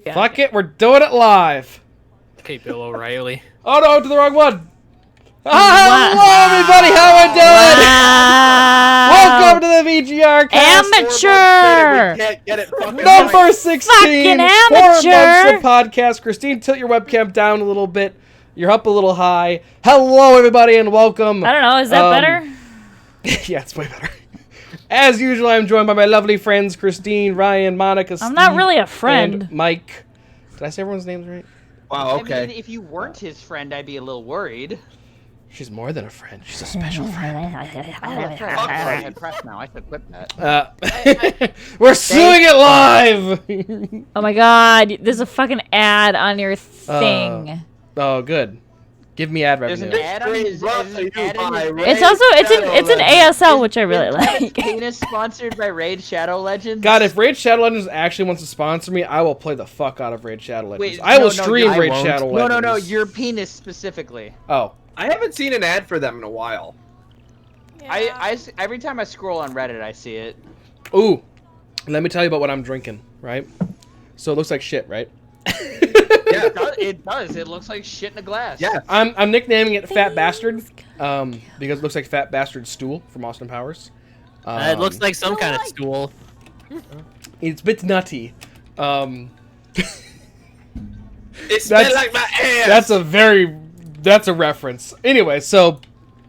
Yeah. Fuck it, we're doing it live. Okay, Bill O'Reilly. Oh no, to the wrong one. Hello, everybody. How we doing? Welcome to the VGRCast. Amateur. Can't get it. Number 16. Fucking 4 amateur. months of podcast. Christine, tilt your webcam down a little bit. You're up a little high. Hello, everybody, and welcome. I don't know. Is that better? Yeah, it's way better. As usual, I'm joined by my lovely friends, Christine, Ryan, Monica, Steve, I'm not really a friend. and Mike. Did I say everyone's names right? Wow, okay. I mean, if you weren't his friend, I'd be a little worried. She's more than a friend. She's a special friend. I press now. I should quit that. We're suing it live! Oh my god, there's a fucking ad on your thing. Oh, good. Give me ad There's revenue. an ad on his It's also it's an ASL, which I really like. Penis sponsored by Raid Shadow Legends. God, if Raid Shadow Legends actually wants to sponsor me, I will play the fuck out of Raid Shadow Legends. Wait, I will no, stream I Raid won't. Shadow Legends. No, your penis specifically. Oh. I haven't seen an ad for them in a while. I every time I scroll on Reddit, I see it. Ooh. Let me tell you about what I'm drinking, right? So it looks like shit, right? Yeah, it does. It looks like shit in a glass. Yeah. I'm nicknaming it Fat Bastard, because it looks like Fat Bastard Stool from Austin Powers. It looks like some kind of stool. It's a bit nutty. It smells like my ass. That's a reference. Anyway, so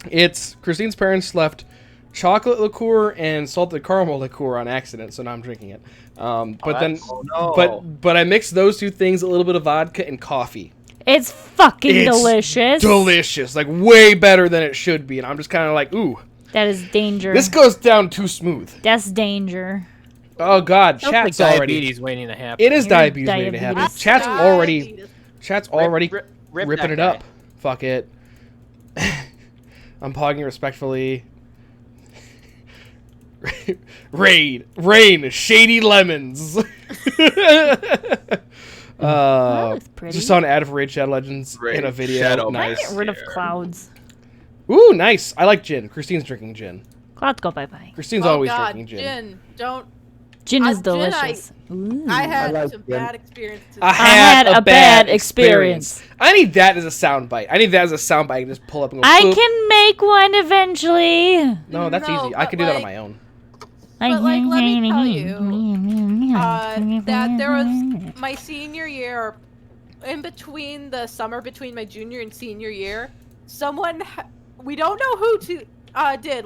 it's Christine's parents left chocolate liqueur and salted caramel liqueur on accident, so now I'm drinking it. But I mixed those two things, a little bit of vodka and coffee. It's fucking delicious. Delicious, like way better than it should be, and I'm just kind of like, ooh. That is danger. This goes down too smooth. That's danger. Oh God, Sounds chat's like already. diabetes waiting to happen. It is diabetes waiting to happen. Chat's already Rip ripping that it guy. up. Fuck it. I'm pogging respectfully. Rain, shady lemons. Looks pretty. Just saw an ad for Raid Shadow Legends in a Raid video. Shadow Nice. Get rid of clouds. Ooh, nice. I like gin. Christine's drinking gin. Clouds go bye-bye. Christine's Oh always God, drinking gin. Don't. Gin is Gin, delicious. Ooh. I had like some gin. bad experiences. I had a bad experience. I need that as a soundbite. I need I can just pull up and go. I boop. can make one eventually. No, that's No, easy. I but can do that on like- my own. But like, let me tell you, that there was my senior year, in between the summer between my junior and senior year, someone we don't know who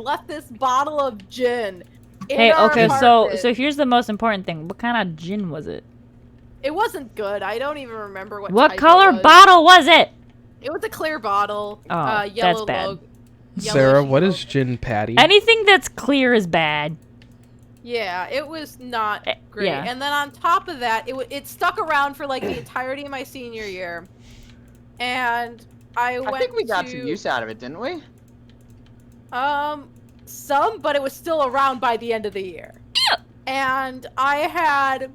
left this bottle of gin. In Hey, our okay, apartment. so here's the most important thing. What kind of gin was it? It wasn't good. I don't even remember what. What type color it was. bottle was it? It was a clear bottle. Oh, Yellow that's bad. logo. Sarah, what is gin patty? Anything that's clear is bad. Yeah, it was not great. Yeah. And then on top of that, it stuck around for like the entirety of my senior year. And I think we got some use out of it, didn't we? Some, but it was still around by the end of the year. And I had...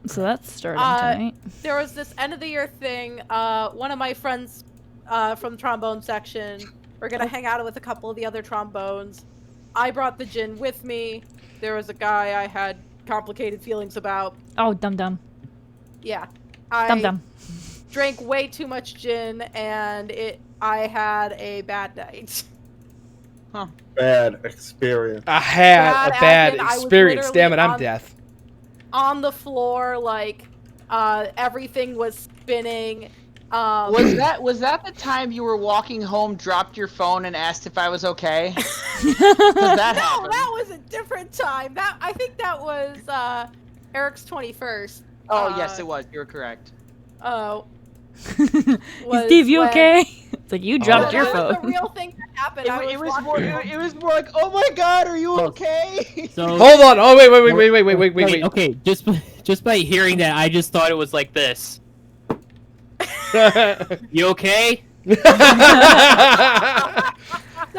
So that's starting tonight. There was this end of the year thing. One of my friends from the trombone section, we're gonna hang out with a couple of the other trombones. I brought the gin with me. There was a guy I had complicated feelings about. Oh, dum-dum. Yeah. Dum-dum. Drank way too much gin, and I had a bad night. Huh. Bad experience. I had a bad experience. Damn it, I'm deaf. On the floor, like, everything was spinning. Was that the time you were walking home, dropped your phone, and asked if I was okay? That happened. No, that was a different time. I think that was Eric's 21st. Oh yes, it was. You were correct. Oh. Steve, you okay? It's like you dropped your phone. That was the real thing that happened. It was more like, oh my god, are you okay? So hold on. Oh wait. Okay, just by hearing that, I just thought it was like this. You okay?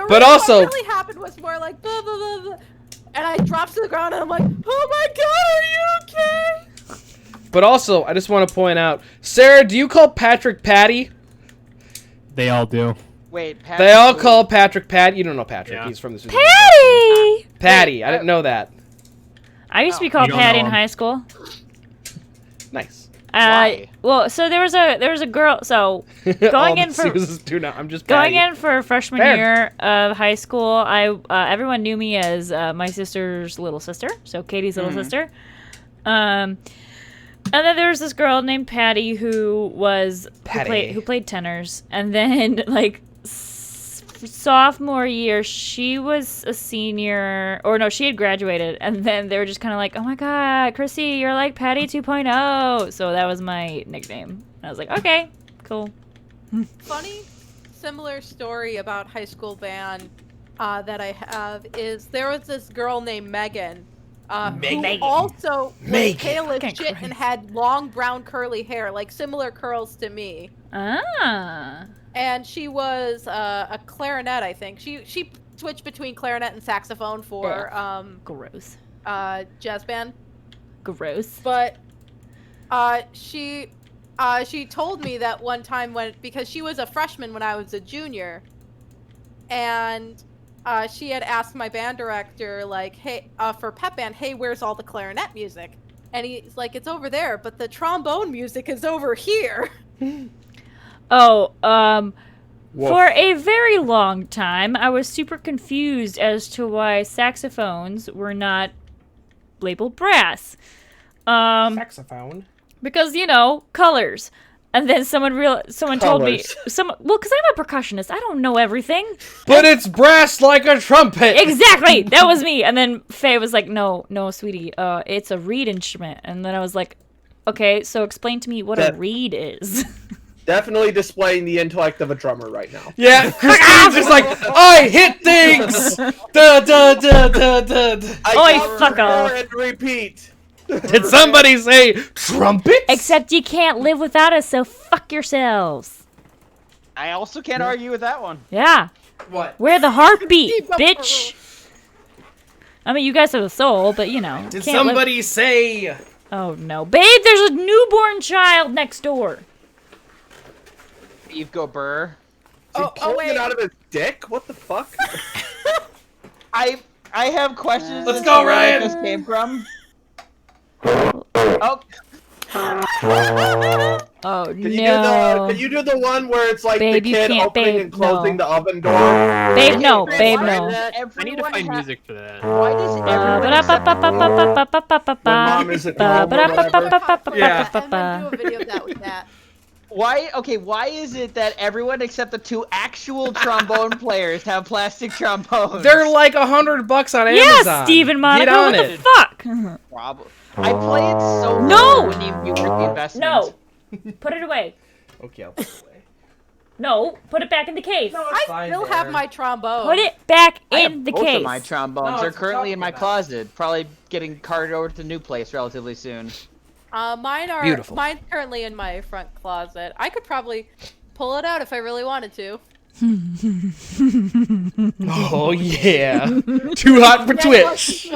But also, what really happened was more like blah, blah, blah, blah. And I dropped to the ground and I'm like, oh my god, are you okay? But also, I just want to point out, Sarah, do you call Patrick Patty? They all do. Wait, Patrick, They all call Patrick Patty. You don't know Patrick. Yeah. He's from the Patty! Patty. I didn't know that. I used to be called You don't Patty know in him. high school. Nice. Why? Well, so there was a girl. So going in for I'm just going Patty. in for freshman Fair. year of high school, everyone knew me as my sister's little sister, so Katie's little sister. And then there was this girl named Patty who played tenors, and then like sophomore year she was a senior, or no, she had graduated, and then they were just kind of like, oh my god, Chrissy, you're like Patty 2.0. So that was my nickname. And I was like, okay, cool. Funny, similar story about high school band that I have is there was this girl named Megan. Who also was pale as shit and had long brown curly hair, like similar curls to me. Ah. And she was a clarinet, I think. She switched between clarinet and saxophone for Gross. Jazz band. Gross. But she told me that one time because she was a freshman when I was a junior, and she had asked my band director, like, hey, for pep band, hey, where's all the clarinet music? And he's like, it's over there, but the trombone music is over here. Oh, Woof. for a very long time, I was super confused as to why saxophones were not labeled brass. Saxophone. Because, you know, colors. And then someone told me, because I'm a percussionist, I don't know everything. But it's brass like a trumpet. Exactly, that was me. And then Faye was like, no, sweetie, it's a reed instrument. And then I was like, okay, so explain to me what a reed is. Definitely displaying the intellect of a drummer right now. Yeah, Christine's just like, I hit things. Da da da da da. Oi, fuck off. And repeat. Did somebody say trumpets? Except you can't live without us, so fuck yourselves. I also can't argue with that one. Yeah. What? We're the heartbeat, bitch. I mean, you guys have a soul, but you know. Did can't somebody say? Oh no, babe! There's a newborn child next door. Eve go burr. Is he pulling it out of his dick? What the fuck? I have questions. Let's as go, to where Ryan. This came from. Oh. Oh Can no. you do the one where it's like Babe, the you kid can't, opening babe, and closing no. the oven door? Babe, no. Babe, Why no. does I need to everyone find have- music for that. Why does everyone except When mom isn't home or whatever. Yeah. And then do a video of that with that. why is it that everyone except the two actual trombone players have plastic trombones? They're like $100 on Amazon. Yes, Steve and Monica. Get on What it. the fuck? Probably. I play it so No! low, wouldn't even be worth the investment. No. Put it away. Okay, I'll put it away. No, put it back in the case. I still have my trombone. Put it back I have in the both case. of my trombones. No, They're it's currently in my talking about. closet. Probably getting carted over to the new place relatively soon. Mine are Beautiful. Mine's currently in my front closet. I could probably pull it out if I really wanted to. Oh yeah. Too hot for Twitch.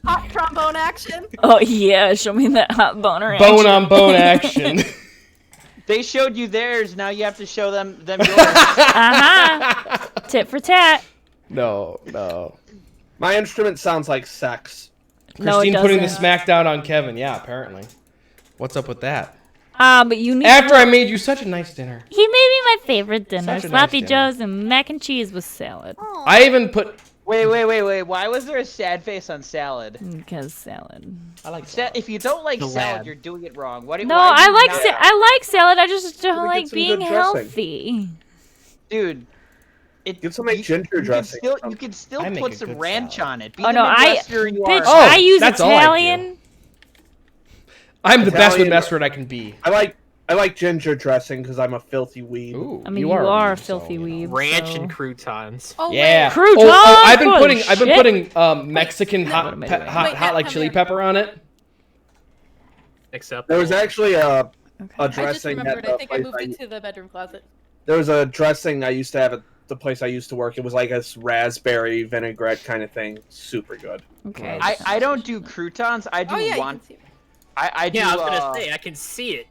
Hot trombone action. Oh yeah, show me that hot boner. Bone on bone action. They showed you theirs. Now you have to show them yours. Tit for tat. No. My instrument sounds like sex. No, it Christine putting the doesn't. smackdown on Kevin. Yeah, apparently. What's up with that? But you need. After I made you such a nice dinner. He made me my favorite dinner: Such a nice sloppy dinner. joes and mac and cheese with salad. I even put. Wait. Why was there a sad face on salad? Because salad. I like If you don't like The salad, lad. you're doing it wrong. Why No, why do I you like not- I like salad. I just don't Gotta get like some being good dressing. healthy. Dude. Get some like ginger dressing. You can still I make put a some good ranch salad. on it. Be Oh the no, Midwesterner you bitch, are. Oh, I use that's all I do. Italian. I'm the best Italian- Midwestern I can be. I like ginger dressing because I'm a filthy weeb. Ooh, I mean, you are a weeb, so, filthy you know. weeb. Ranch so- and croutons. Oh Yeah. wait. Croutons, I've been holy shit. putting Mexican hot Wait, hot like come chili here. pepper on it. Except There was actually a I just dressing remembered. at I the think I place moved it to the bedroom closet. there was a dressing I used to have at the place I used to work. It was like a raspberry vinaigrette kind of thing. Super good. Okay. I don't do croutons. I do Oh yeah, you won- can see it. I do yeah, I was gonna say I can see it.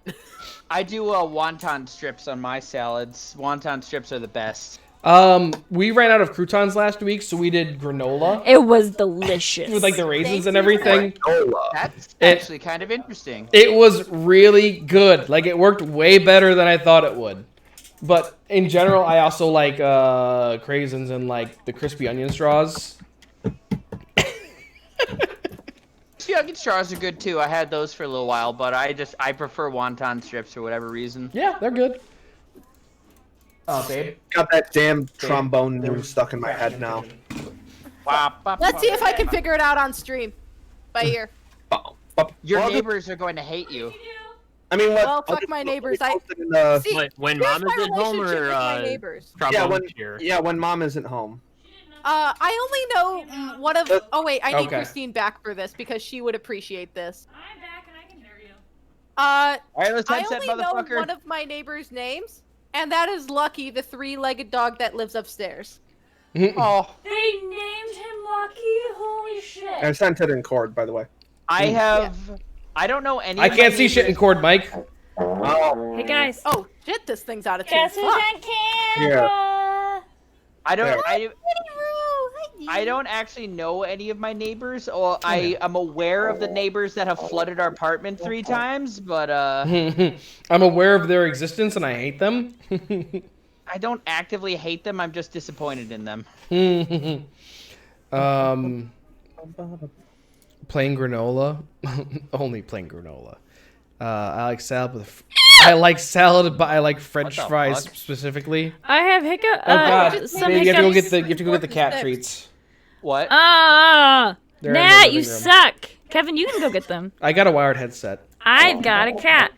I do wonton strips on my salads. Wonton strips are the best. We ran out of croutons last week, so we did granola It was delicious. with like the raisins Thank and you. everything. That's It- actually kind of interesting. It was really good. Like it worked way better than I thought it would. But in general, I also like craisins and like the crispy onion straws. Onion straws are good too. I had those for a little while, but I prefer wonton strips for whatever reason. Yeah, they're good. Oh, babe. Got that damn trombone name stuck in my head now. Let's see if I can figure it out on stream. By ear. Your Well, neighbors are going to hate you. I mean, what? Well, I'll fuck just my post neighbors. it in the- See, When here's mom is my at home relationship or with my neighbors. trombone here? when mom isn't home. I only know one of. Oh wait, I need Okay. Christine back for this because she would appreciate this. I'm back and I can hear you. Uh, All right, let's I headset, only know motherfucker. one of my neighbors' names, and that is Lucky, the three-legged dog that lives upstairs. Oh, They named him Lucky. Holy shit. I sent it in cord, by the way. I have. I don't know any. I of my can't see shit in neighbors- cord, Mike. Oh, Hey guys. Oh shit, this thing's out of tune. Guess who's Fuck. on camera? I don't. There. I don't actually know any of my neighbors. Or I am aware of the neighbors that have flooded our apartment 3 times, but I'm aware of their existence and I hate them. I don't actively hate them. I'm just disappointed in them. Plain granola. Only plain granola. I like salad with. I like salad, but I like French What the fries fuck? specifically. I have hiccup. Oh God! Some You have to go hiccups. get the cat treats. What? Ah, They're in the Nat, living you room. suck. Kevin, you can go get them. I got a wired headset. I've got a cat.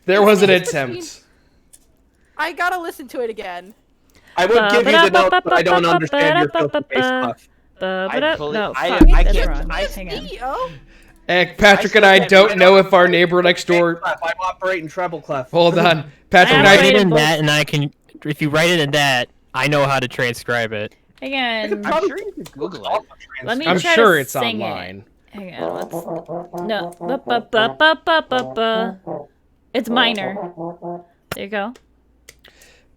There was an It's attempt. I gotta listen to it again. I would give you the note, but I don't understand your filthy face stuff. I fully- No, I- fuck, I that's can't- wrong. I- Hang on. Oh, Patrick and I don't know if our neighbor next door. I'm operating treble clef. Hold on, Patrick and I I. operated Write it in both. that, and I can. If you write it in that, I know how to transcribe it. Hang on. I'm sure you can Google it. Let me I'm try sure to it's sing online. It. Hang on. Let's... No. Ba-ba-ba-ba-ba-ba. It's minor. There you go.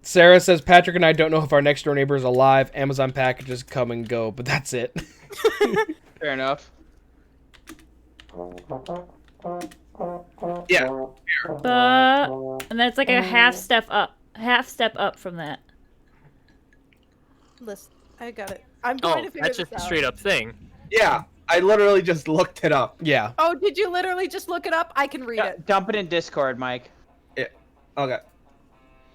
Sarah says Patrick and I don't know if our next door neighbor is alive. Amazon packages come and go, but that's it. Fair enough. Yeah. And that's like a half step up. Half step up from that. listen, I got it. I'm going Oh, to figure that's this just a out. straight up thing. Yeah. I literally just looked it up. Yeah. Oh, did you literally just look it up? I can read it. Dump it in Discord, Mike. Okay.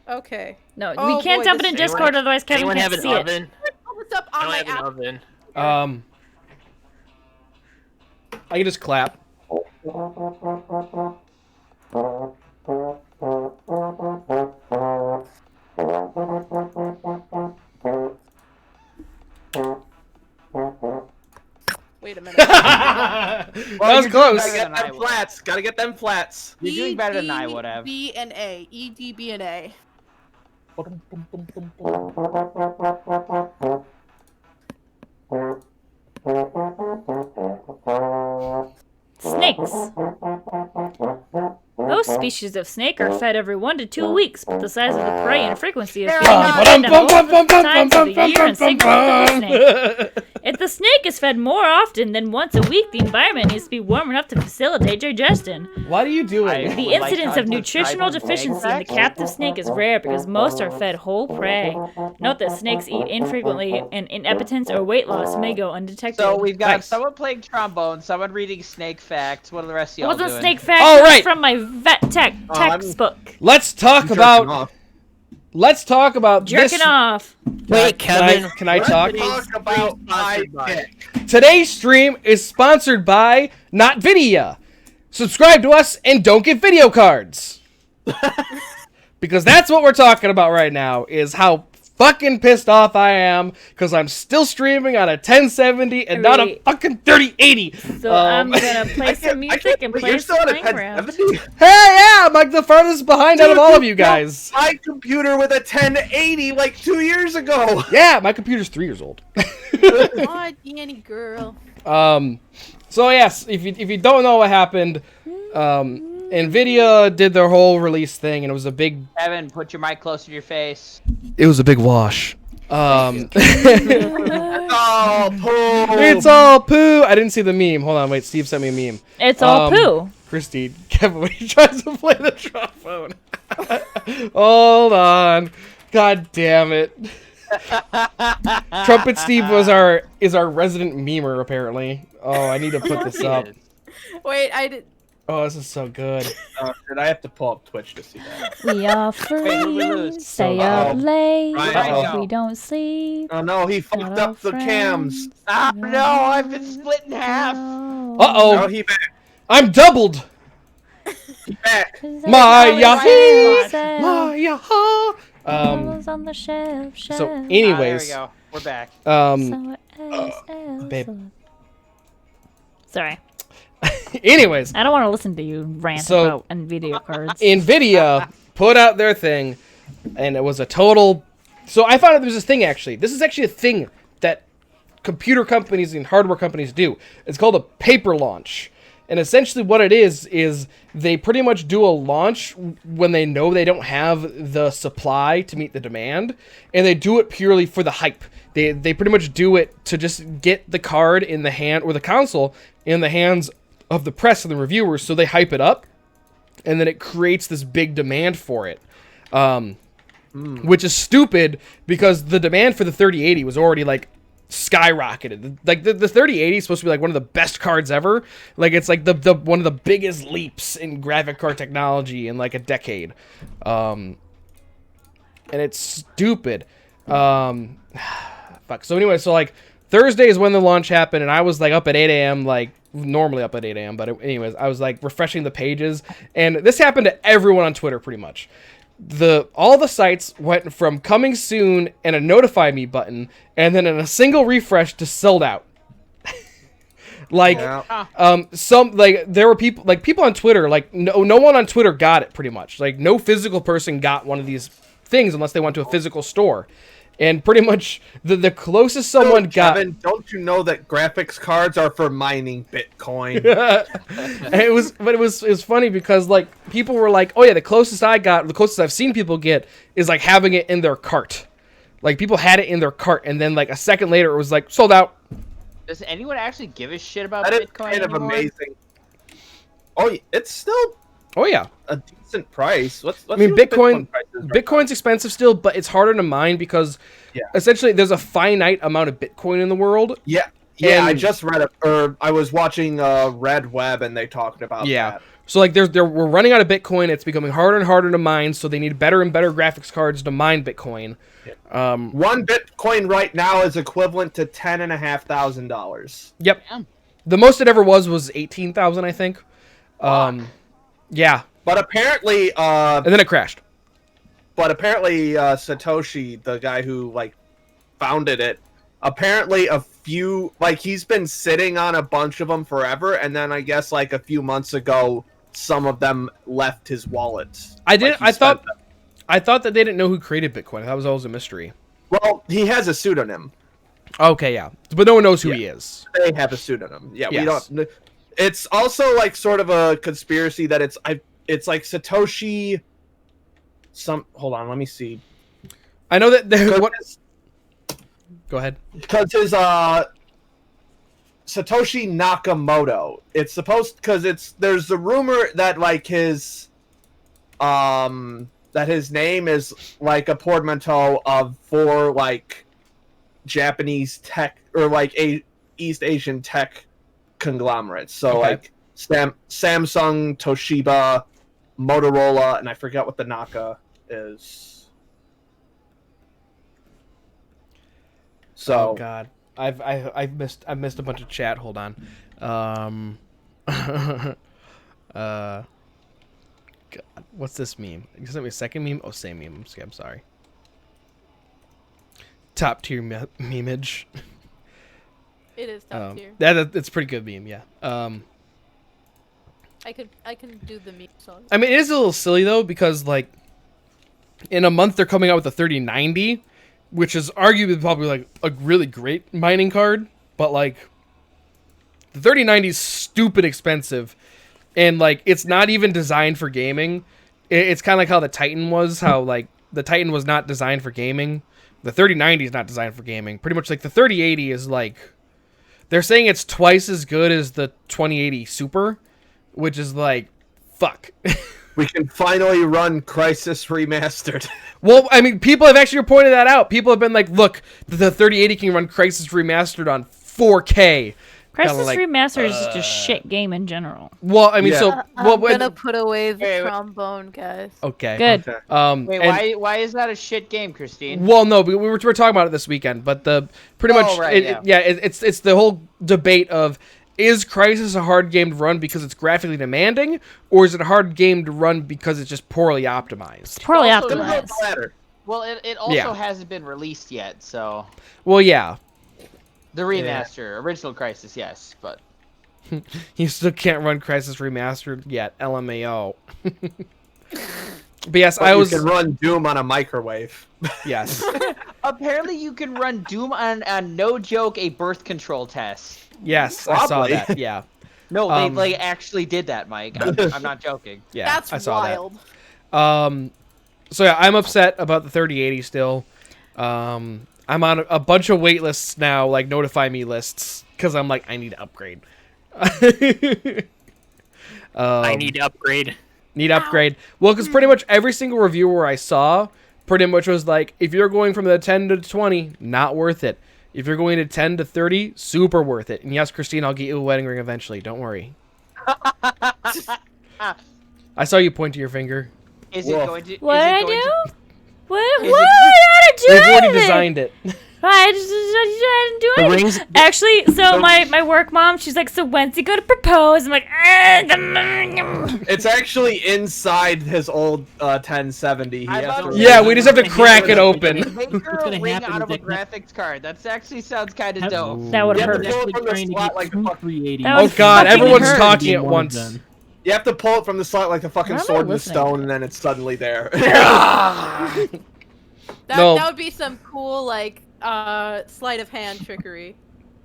Okay. No, Oh, we can't boy, dump it this in is- Discord, otherwise Kevin Anyone can't have an see it. oven? Pull this up I on don't my have an app. oven. I can just clap. Wait a minute. That was close. Gotta get them flats. Gotta get them flats. You're doing better than I would have. B and A. E, D, B, and A. Snakes. Most species of snake are fed every 1 to 2 weeks, but the size of the prey and frequency of feeding depend on multiple times of the year and significance of the snake. If the snake is fed more often than once a week, the environment needs to be warm enough to facilitate digestion. What are you doing? The incidence of nutritional deficiency in the captive snake is rare because most are fed whole prey. Note that snakes eat infrequently, and impotence or weight loss may go undetected. So we've got Nice. someone playing trombone, someone reading snake facts. What are the rest of It y'all wasn't doing? snake facts, All it was right. from my vet tech textbook. Let's talk about. Let's talk about Jerking this. off. Wait, Kevin. Can I talk? Talk about my pick. Today's stream is sponsored by NotVidya. Subscribe to us and don't get video cards. Because that's what we're talking about right now, is how fucking pissed off I am because I'm still streaming on a 1070 and not a Wait. fucking 3080. So I'm gonna play some music and play You're some still on a Minecraft. 1070? Hey, yeah, I'm like the farthest behind out of all of you built guys. My computer with a 1080 like 2 years ago. Yeah, my computer's 3 years old. Oh, Danny girl. So yes, if you don't know what happened, Nvidia did their whole release thing, and it was a big Evan, put your mic closer to your face. It was a big wash. Oh, poo. It's all poo. I didn't see the meme. Hold on, wait. Steve sent me a meme. It's all poo. Christy, Kevin, when he tries to play the trombone. Hold on. God damn it. Trumpet Steve is our resident memer apparently. Oh, I need to put this up. Wait, I did. Oh, this is so good. Did I have to pull up Twitch to see that? We are Wait, who we free. lose? Stay Uh-oh. up late. Right. We don't sleep. Oh no, he Got fucked our up the cams. friends. Ah, no, I've been split in half. Oh, Uh-oh. he back. I'm doubled. He back. My Always Yahoo! sell. My Yahoo! Clothes on the shelf, So shelf. There we anyways, go. We're back. Somewhere else. babe. Sorry. anyways, I don't want to listen to you rant So- about NVIDIA cards. Nvidia put out their thing, and it was a total. So I found out there's this thing actually. This is actually a thing that computer companies and hardware companies do. It's called a paper launch. And essentially what it is they pretty much do a launch when they know they don't have the supply to meet the demand, and they do it purely for the hype. They pretty much do it to just get the card in the hand, or the console in the hands of the press and the reviewers, so they hype it up, and then it creates this big demand for it. Which is stupid because the demand for the 3080 was already like skyrocketed. Like the 3080 is supposed to be like one of the best cards ever. Like it's like the one of the biggest leaps in graphic card technology in like a decade. And it's stupid. Fuck. So anyway, so like Thursday is when the launch happened, and I was like up at 8 a.m. like normally up at 8 a.m. But anyways, I was like refreshing the pages, and this happened to everyone on Twitter pretty much. All the sites went from coming soon and a notify me button, and then in a single refresh to sold out. Like, Yeah. there were people on Twitter, like no one on Twitter got it pretty much. Like no physical person got one of these things unless they went to a physical store. And pretty much the closest someone got. Kevin, don't you know that graphics cards are for mining Bitcoin? And it was funny because like people were like, oh yeah, the closest I've seen people get is like having it in their cart. Like people had it in their cart, and then like a second later it was like sold out. Does anyone actually give a shit about That is Bitcoin kind of anymore? amazing. Oh, it's still Oh yeah. a decent price. Let's I mean, see what Bitcoin- prices are. Bitcoin's expensive still, but it's harder to mine because essentially there's a finite amount of Bitcoin in the world. Yeah, I And- just read it, or I was watching Red Web, and they talked about that. So like we're running out of Bitcoin. It's becoming harder and harder to mine. So they need better and better graphics cards to mine Bitcoin. One Bitcoin right now is equivalent to $10,500. Yep. Yeah. The most it ever was 18,000, I think. Yeah. But apparently, And then it crashed. Satoshi, the guy who like founded it, apparently he's been sitting on a bunch of them forever, and then I guess like a few months ago, some of them left his wallet. I thought that they didn't know who created Bitcoin. That was always a mystery. Well, he has a pseudonym. Okay, yeah, but no one knows who he is. They have a pseudonym. Yeah, Yes. we don't. It's also like sort of a conspiracy that it's like Satoshi. Hold on, let me see. I know that what. Go ahead. Because his Satoshi Nakamoto. It's supposed there's a rumor that like his name is like a portmanteau of 4 like Japanese tech or like East Asian tech conglomerates. So like Samsung, Toshiba, Motorola, and I forget what the Naka is. So Oh God, I've missed a bunch of chat. Hold on. God, what's this meme? You sent me a second meme. Oh, same meme. I'm sorry. Top tier memeage. It is top tier. It's a pretty good meme. Yeah. I can do the meme song. I mean, it is a little silly though because like in a month they're coming out with a 3090, which is arguably probably like a really great mining card, but like the 3090 is stupid expensive, and like it's not even designed for gaming. It's kind of like how the Titan was, how like the Titan was not designed for gaming. The 3090 is not designed for gaming. Pretty much like the 3080 is like they're saying it's twice as good as the 2080 Super, which is like fuck. we can finally run Crisis Remastered. Well, I mean, people have actually pointed that out. People have been like, look, the 3080 can run Crisis Remastered on 4K. Crisis like, Remastered is just a shit game in general. Well, I mean, Yeah. I'm gonna put away the trombone, guys. Okay. Good. Okay. Wait, why is that a shit game, Christine? Well, no, we were talking about it this weekend, but pretty much, right, it's the whole debate of, is Crysis a hard game to run because it's graphically demanding, or is it a hard game to run because it's just poorly optimized? Poorly Also, optimized. Well, it also Yeah. hasn't been released yet, so Well, yeah. the remaster, original Crisis, yes, but You still can't run Crysis Remastered yet, LMAO. But yes, But you can run Doom on a microwave. Yes. apparently you can run Doom on no joke a birth control test. Yes, I saw Probably. that, yeah. No, Um, they actually did that, Mike. I'm not joking. Yeah, That's I saw wild. that. So yeah, I'm upset about the 3080 still. I'm on a bunch of wait lists now, like notify me lists, because I'm like, I need to upgrade. I need to upgrade. Need to upgrade. Well, because pretty much every single reviewer I saw pretty much was like, if you're going from the 10 to 20, not worth it. If you're going to 10 to 30, super worth it. And yes, Christine, I'll get you a wedding ring eventually. Don't worry. I saw you point to your finger. Is it Woof. going to? What is did it I going do? To, What Is did it- I do? They've already anything? designed it. I didn't do The anything. rings- Actually, so my work mom, she's like, so when's he going to propose? I'm like, It's actually inside his old 1070. He I has thought- to- Yeah, we just have to crack it open. make her What's a gonna ring happen out is of a that- graphics card. That actually sounds kind of dope. That would You have hurt. to pull it Actually from the trying to slot get like two the fuck. 380s. That Oh would god, fucking everyone's hurt. talking Be at one of once. them. You have to pull it from the slot like the fucking Why am I sword in the listening? stone, and then it's suddenly there. No. That would be some cool like sleight of hand trickery.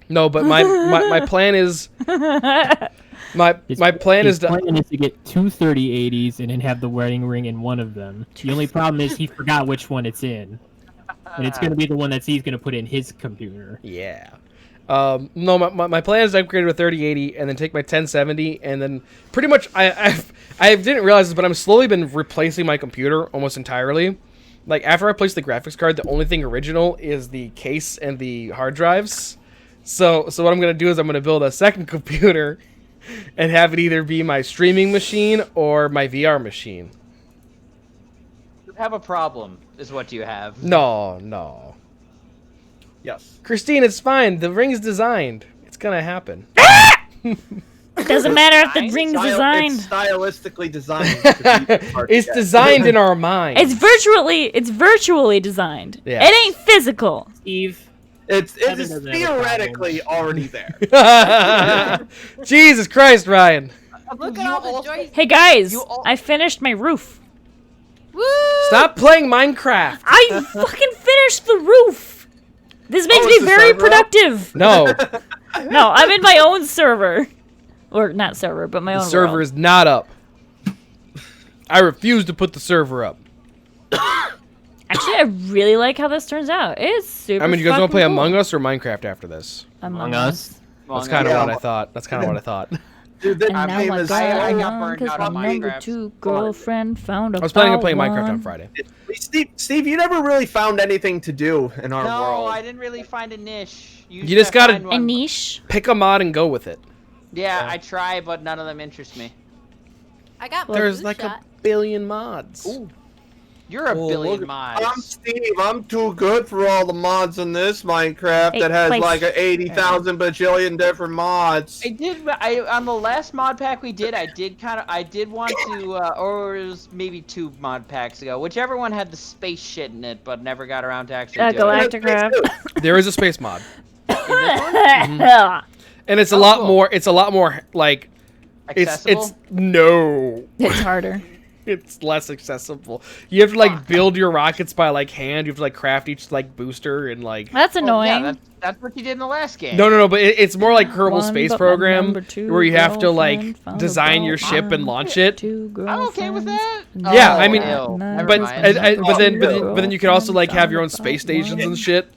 No, but my plan is my plan his is to plan is to get two 3080s and then have the wedding ring in one of them. The only problem is he forgot which one it's in, and it's gonna be the one that he's gonna put in his computer. yeah. No, my plan is to upgrade to a 3080 and then take my 1070 and then pretty much I didn't realize this, but I'm slowly been replacing my computer almost entirely. Like after I place the graphics card, the only thing original is the case and the hard drives. So what I'm gonna do is I'm gonna build a second computer and have it either be my streaming machine or my VR machine. You have a problem, is what you have. No. Yes. Christine, it's fine. The ring's designed. It's gonna happen. Doesn't matter if the ring's designed. It's stylistically designed. To be hard to It's get. designed in our mind. It's virtually designed. Yeah. It ain't physical. Steve, It's Kevin doesn't have a theoretically already there. Jesus Christ, Ryan. Look at all the joys. Hey guys, You all- I finished my roof. Woo! Stop playing Minecraft. I fucking finished the roof. This makes Oh, me is the very server up? productive. No, No, I'm in my own server. Or not server, but my the own server world. is not up. I refuse to put the server up. Actually, I really like how this turns out. It's super I mean, you guys want to play fucking cool. Among Us or Minecraft after this? Among Us. That's kind of Yeah. what I thought. That's kind of what I thought. Dude, that And now game I is. got I got one burned 'cause out on my number Minecraft. 2 girlfriend found a I was planning on foul playing Minecraft on one. Friday. Steve, you never really found anything to do in our No, world. I didn't really find a niche. You just gotta- A niche. Pick a mod and go with it. Yeah, I try, but none of them interest me. I got There's blue like shot. a billion mods. Ooh. You're a Oh, billion look, mods. I'm Steve. I'm too good for all the mods in this Minecraft Hey, that has place. like 80,000 bajillion different mods. I on the last mod pack we did, I did want to, or it was maybe 2 mod packs ago, whichever one had the space shit in it, but never got around to actually doing it. Galactic Craft. There is a space mod, Yeah. and it's a Oh, lot cool. more. It's a lot more like Accessible? it's no. It's harder. It's less accessible. You have to like build your rockets by like hand. You have to like craft each like booster and like. That's Oh, annoying. yeah, that's what you did in the last game. No. But it's more like Kerbal One, Space but my Program, number 2 where you have to like girlfriend found a design your ball ship and launch it. I'm okay with that. Yeah, I mean, ew, never But mind. but then you can also like have your own space stations and shit.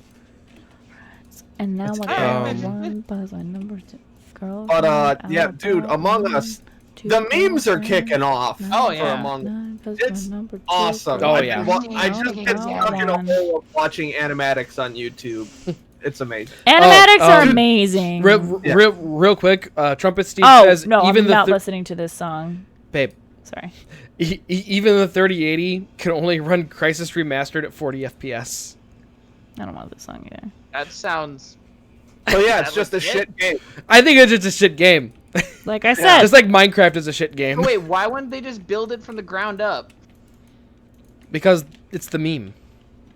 And now I Um, got one buzz my number 2 girl. But yeah, dude, Among Us, the memes are kicking off. Oh, for yeah. Among It's awesome. Oh, I've yeah. been I just get stuck in a hole of watching animatics on YouTube. It's amazing. Animatics are um, amazing. Real quick, Trumpet Steve Oh says no, even I'm the not listening to this song. babe, Sorry. even the 3080 can only run Crisis Remastered at 40 FPS. I don't want this song either. That sounds. So yeah, it's That just a looks shit game. I think it's just a shit game. Like I said, Just like Minecraft is a shit game. Oh, wait, why wouldn't they just build it from the ground up? Because it's the meme.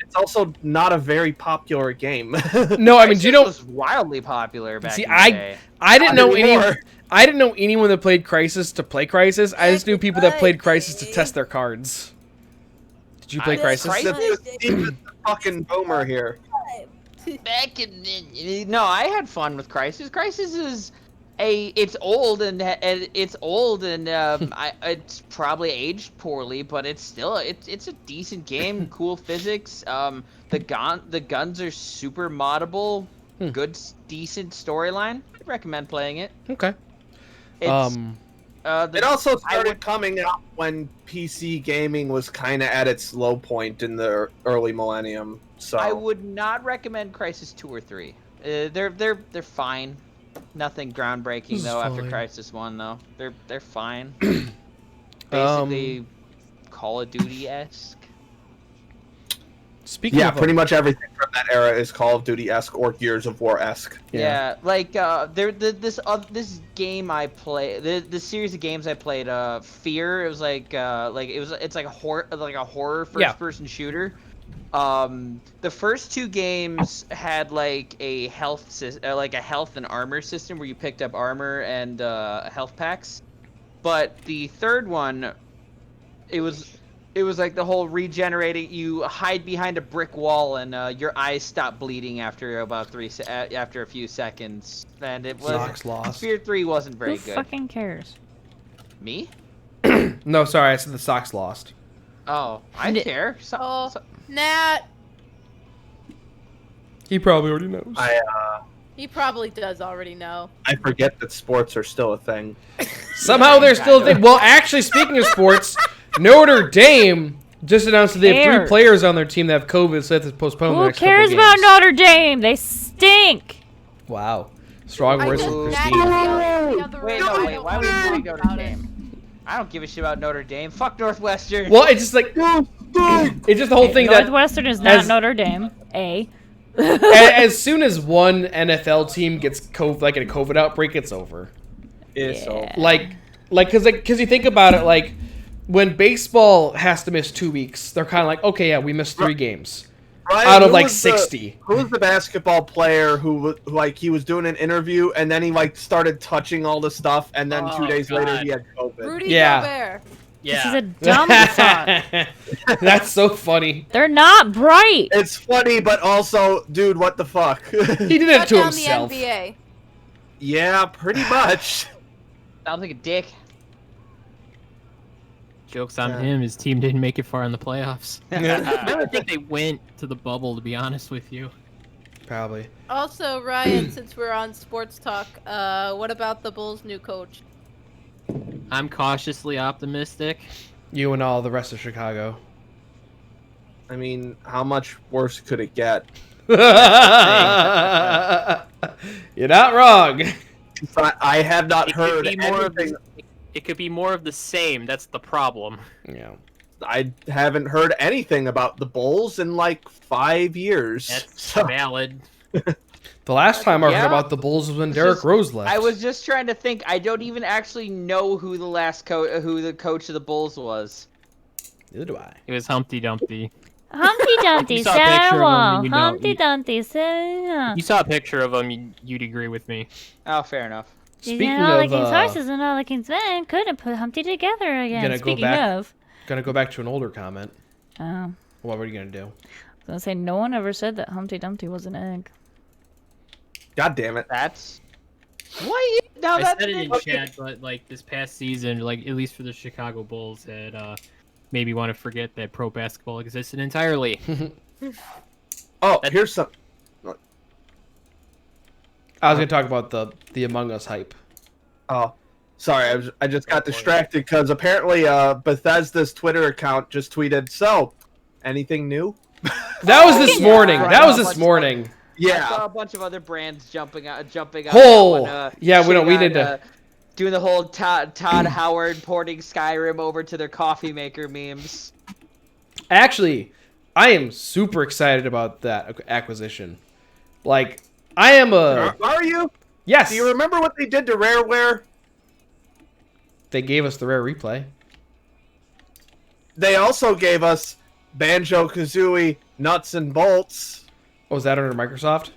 It's also not a very popular game. No, I mean, do you Crisis know? was wildly popular back See, in the day. I didn't Not know anymore. I didn't know anyone that played Crisis to play Crisis. I just knew people that played Crisis to test their cards. Did you play Crisis? Steve's the fucking boomer here. Back in the, no, I had fun with Crisis. Crisis is it's old and it's probably aged poorly, but it's still it's a decent game. Cool physics. The guns are super moddable. Good, decent storyline. I'd recommend playing it. Okay. It's, It also started coming out when PC gaming was kind of at its low point in the early millennium. So I would not recommend Crisis 2 or 3. They're fine. Nothing groundbreaking though after fine. Crisis 1 though. They're fine. Basically Call of Duty-esque. Speaking yeah, of pretty much everything from that era is Call of Duty-esque or Gears of War-esque. Yeah, like this game I play, the series of games I played, Fear. It was it's like a horror first-person shooter. The first 2 games had like a health and armor system where you picked up armor and health packs, but the third one, it was like the whole regenerating. You hide behind a brick wall and your eyes stop bleeding after after a few seconds, and it was Socks lost. Fear 3 wasn't very who good. fucking cares? Me? No, sorry, I said the socks lost. Oh, I care. Oh, Nat. He probably already knows. He probably does already know. I forget that sports are still a thing. Somehow they're still a thing. Well, actually, speaking of sports, Notre Dame just announced that they have 3 cares? players on their team that have COVID, so they have to postpone the Who next couple cares games. about Notre Dame? They stink. Wow. Strong I words just from Nat Christine. yelled the other Wait, room. no, I wait. don't Why would wanna you talk go about to it. Dame? I don't give a shit about Notre Dame. Fuck Northwestern. Well, it's just like it's just the whole thing that Northwestern is not as- Notre Dame. as soon as one NFL team gets like a COVID outbreak, it's over. So Like, because you think about it, like, when baseball has to miss 2 weeks, they're kind of like, okay, yeah, we missed 3 games Ryan, out of who like was 60. Who was the basketball player who like he was doing an interview and then he like started touching all the stuff and then 2 days later he had COVID. Rudy Yeah. Gobert. This is Yeah. a dumb thought. That's so funny. They're not bright. It's funny, but also, dude, what the fuck? He did it Shut to down himself. the NBA. Yeah, pretty much. Sounds like a dick. Joke's on him. His team didn't make it far in the playoffs. I don't think they went to the bubble, to be honest with you. Probably. Also, Ryan, since we're on sports talk, what about the Bulls' new coach? I'm cautiously optimistic. You and all the rest of Chicago. I mean, how much worse could it get? You're not wrong. I have not It heard could be more of anything. It could be more of the same. That's the problem. Yeah. I haven't heard anything about the Bulls in like 5 years. That's So- valid. The last time I heard Yeah. about the Bulls was when It's Derrick just- Rose left. I was just trying to think. I don't even actually know who the last who the coach of the Bulls was. Neither do I. It was Humpty Dumpty. Humpty Dumpty, You saw a picture of him, Sarah. you know- Humpty Dumpty, Sarah. You saw a picture of him, you'd agree with me. Oh, fair enough. Speaking all the of, king's horses and all the king's men couldn't put Humpty together again. Gonna go Speaking back- of. gonna go back to an older comment. Oh. What were you gonna do? I was gonna say, no one ever said that Humpty Dumpty was an egg. God damn it. That's what. Now I that said it in chat, but like this past season, like at least for the Chicago Bulls, had made me want to forget that pro basketball existed entirely. Oh, here's some. I was gonna talk about the Among Us hype. Oh, sorry. I just got distracted because apparently Bethesda's Twitter account just tweeted, "So, anything new?" That was this morning. Right. That was this morning. I saw Yeah. a bunch of other brands jumping up. Oh, yeah, we shitting need on, to- doing the whole Todd Howard porting Skyrim over to their coffee maker memes. Actually, I am super excited about that acquisition. Like, I am a Are you? yes. Do you remember what they did to Rareware? They gave us the rare replay. They also gave us Banjo-Kazooie Nuts and Bolts. Oh, was that under Microsoft?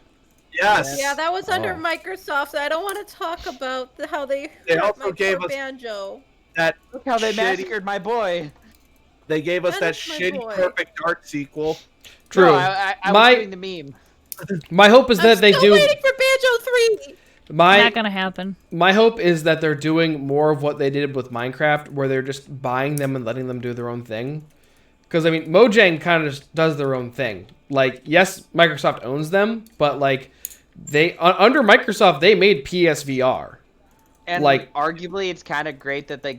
Yes. Yeah, that was under Oh. Microsoft. I don't want to talk about how they They hurt also my gave poor us- Banjo. That Look how they shitty- massacred my boy. They gave us That that is my shitty boy. Perfect Dark sequel. True. No, I My- was doing the meme. My hope is that I'm they still do. waiting for Banjo 3. Not gonna happen. My hope is that they're doing more of what they did with Minecraft, where they're just buying them and letting them do their own thing. Because, I mean, Mojang kind of just does their own thing. Like, yes, Microsoft owns them, but, like, under Microsoft, they made PSVR. And like- arguably, it's kind of great that they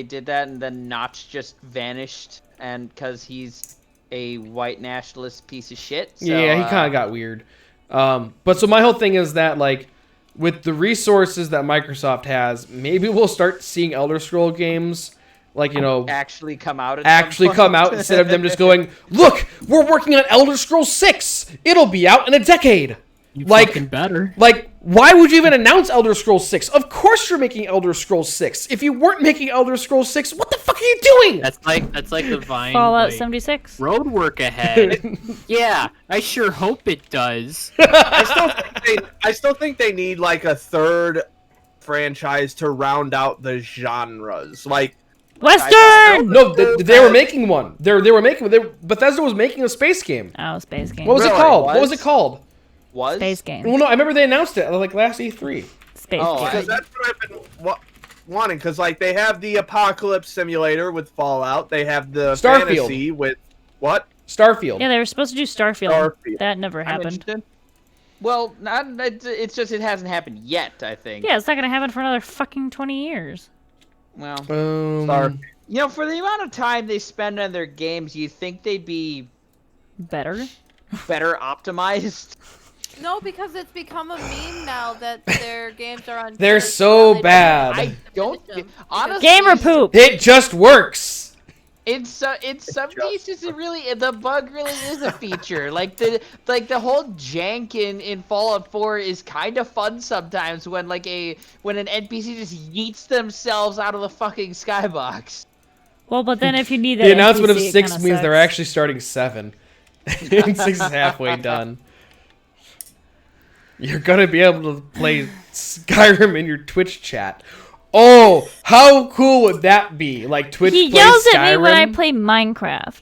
did that, and then Notch just vanished, and because he's a white nationalist piece of shit. So, Yeah, he kind of got weird. But so my whole thing is that, like, with the resources that Microsoft has, maybe we'll start seeing Elder Scroll games, like, you know, actually come out. actually come out instead of them just going, look, we're working on Elder Scrolls 6. It'll be out in a decade. You Like- fucking better. Like, why would you even announce Elder Scrolls 6? Of course you're making Elder Scrolls 6. If you weren't making Elder Scrolls 6, what the fuck are you doing? That's like the Vine. Fallout like, 76. road work ahead. Yeah, I sure hope it does. I still think they need like a third franchise to round out the genres. Like Western! No, they were making one. Bethesda was making a space game. Oh, space game. What was it Really? called? What was it called? Was Space game. Well, no, I remember they announced it like last E3. Space Oh, game. because that's what I've been wanting. Because like they have the apocalypse simulator with Fallout. They have the Starfield. fantasy with what? Starfield. Yeah, they were supposed to do Starfield. Starfield. That never I'm happened. interested. Well, it's just it hasn't happened yet. I think. Yeah, it's not gonna happen for another fucking 20 years. Well, Starfield. you know, for the amount of time they spend on their games, you'd think they'd be Better. better optimized. No, because it's become a meme now that their games are on. They're Twitch, so now they bad. don't I don't finish them. honestly. Gamer poop! It just works. In some cases, the bug really is a feature. Like the whole jank in Fallout 4 is kind of fun sometimes when an NPC just yeets themselves out of the fucking skybox. Well, but then if you need that The announcement NPC, of 6 it means sucks. they're actually starting 7. And 6 is halfway done. You're gonna be able to play Skyrim in your Twitch chat. Oh, how cool would that be? Like Twitch He plays yells Skyrim? at me when I play Minecraft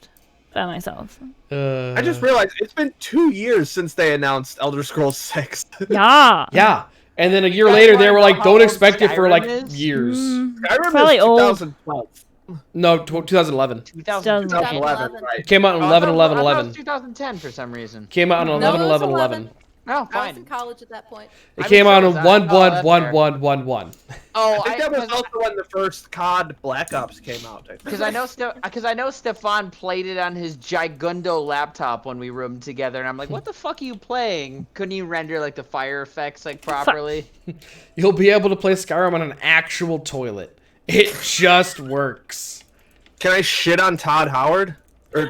by myself. I just realized it's been 2 years since they announced Elder Scrolls 6. Yeah. Yeah. And then a year guys later, wanna they were know like, how don't old expect it for Skyrim like is? years. Skyrim Probably is old. 2012. No, 2011. 2011, right. It came out on 11/11/11. 2010 for some reason. Came out on No, it was 11/11/11. Oh, I was fine. in college at that point. It I came mean, out so on was I. 1/1/1/1/1. Oh, I think that was also when the first COD Black Ops came out. Because I know Stefan played it on his Gigundo laptop when we roomed together, and I'm like, "What the fuck are you playing?" Couldn't you render like the fire effects like properly? You'll be able to play Skyrim on an actual toilet. It just works. Can I shit on Todd Howard? Or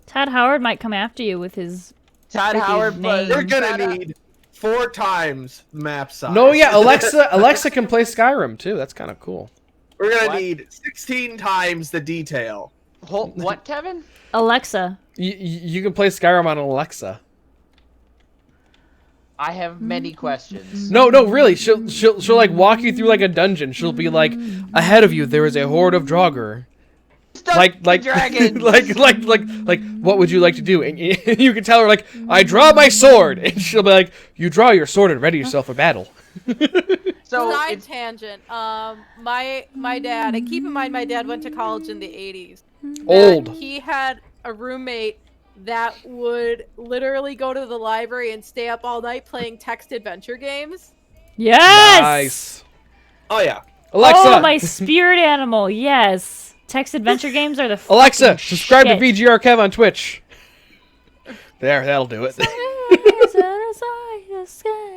Todd Howard might come after you with his. Todd Freaking Howard, but name. we're gonna need 4 times map size. No, yeah, Alexa can play Skyrim too. That's kind of cool. We're gonna What? need 16 times the detail. What, Kevin? Alexa. You can play Skyrim on Alexa. I have many questions. No, really. She'll like walk you through like a dungeon. She'll be like, ahead of you there is a horde of Draugr. Like dragons. like what would you like to do? And you can tell her like, I draw my sword, and she'll be like, you draw your sword and ready yourself for battle. So Side it's, tangent. My dad, and keep in mind my dad went to college in the 80s. Old. He had a roommate that would literally go to the library and stay up all night playing text adventure games. Yes. Nice. Oh yeah. Alexa. Oh, my spirit animal. Yes. Text adventure games are the. Alexa, fucking subscribe shit. to VGRCast on Twitch. There, that'll do it.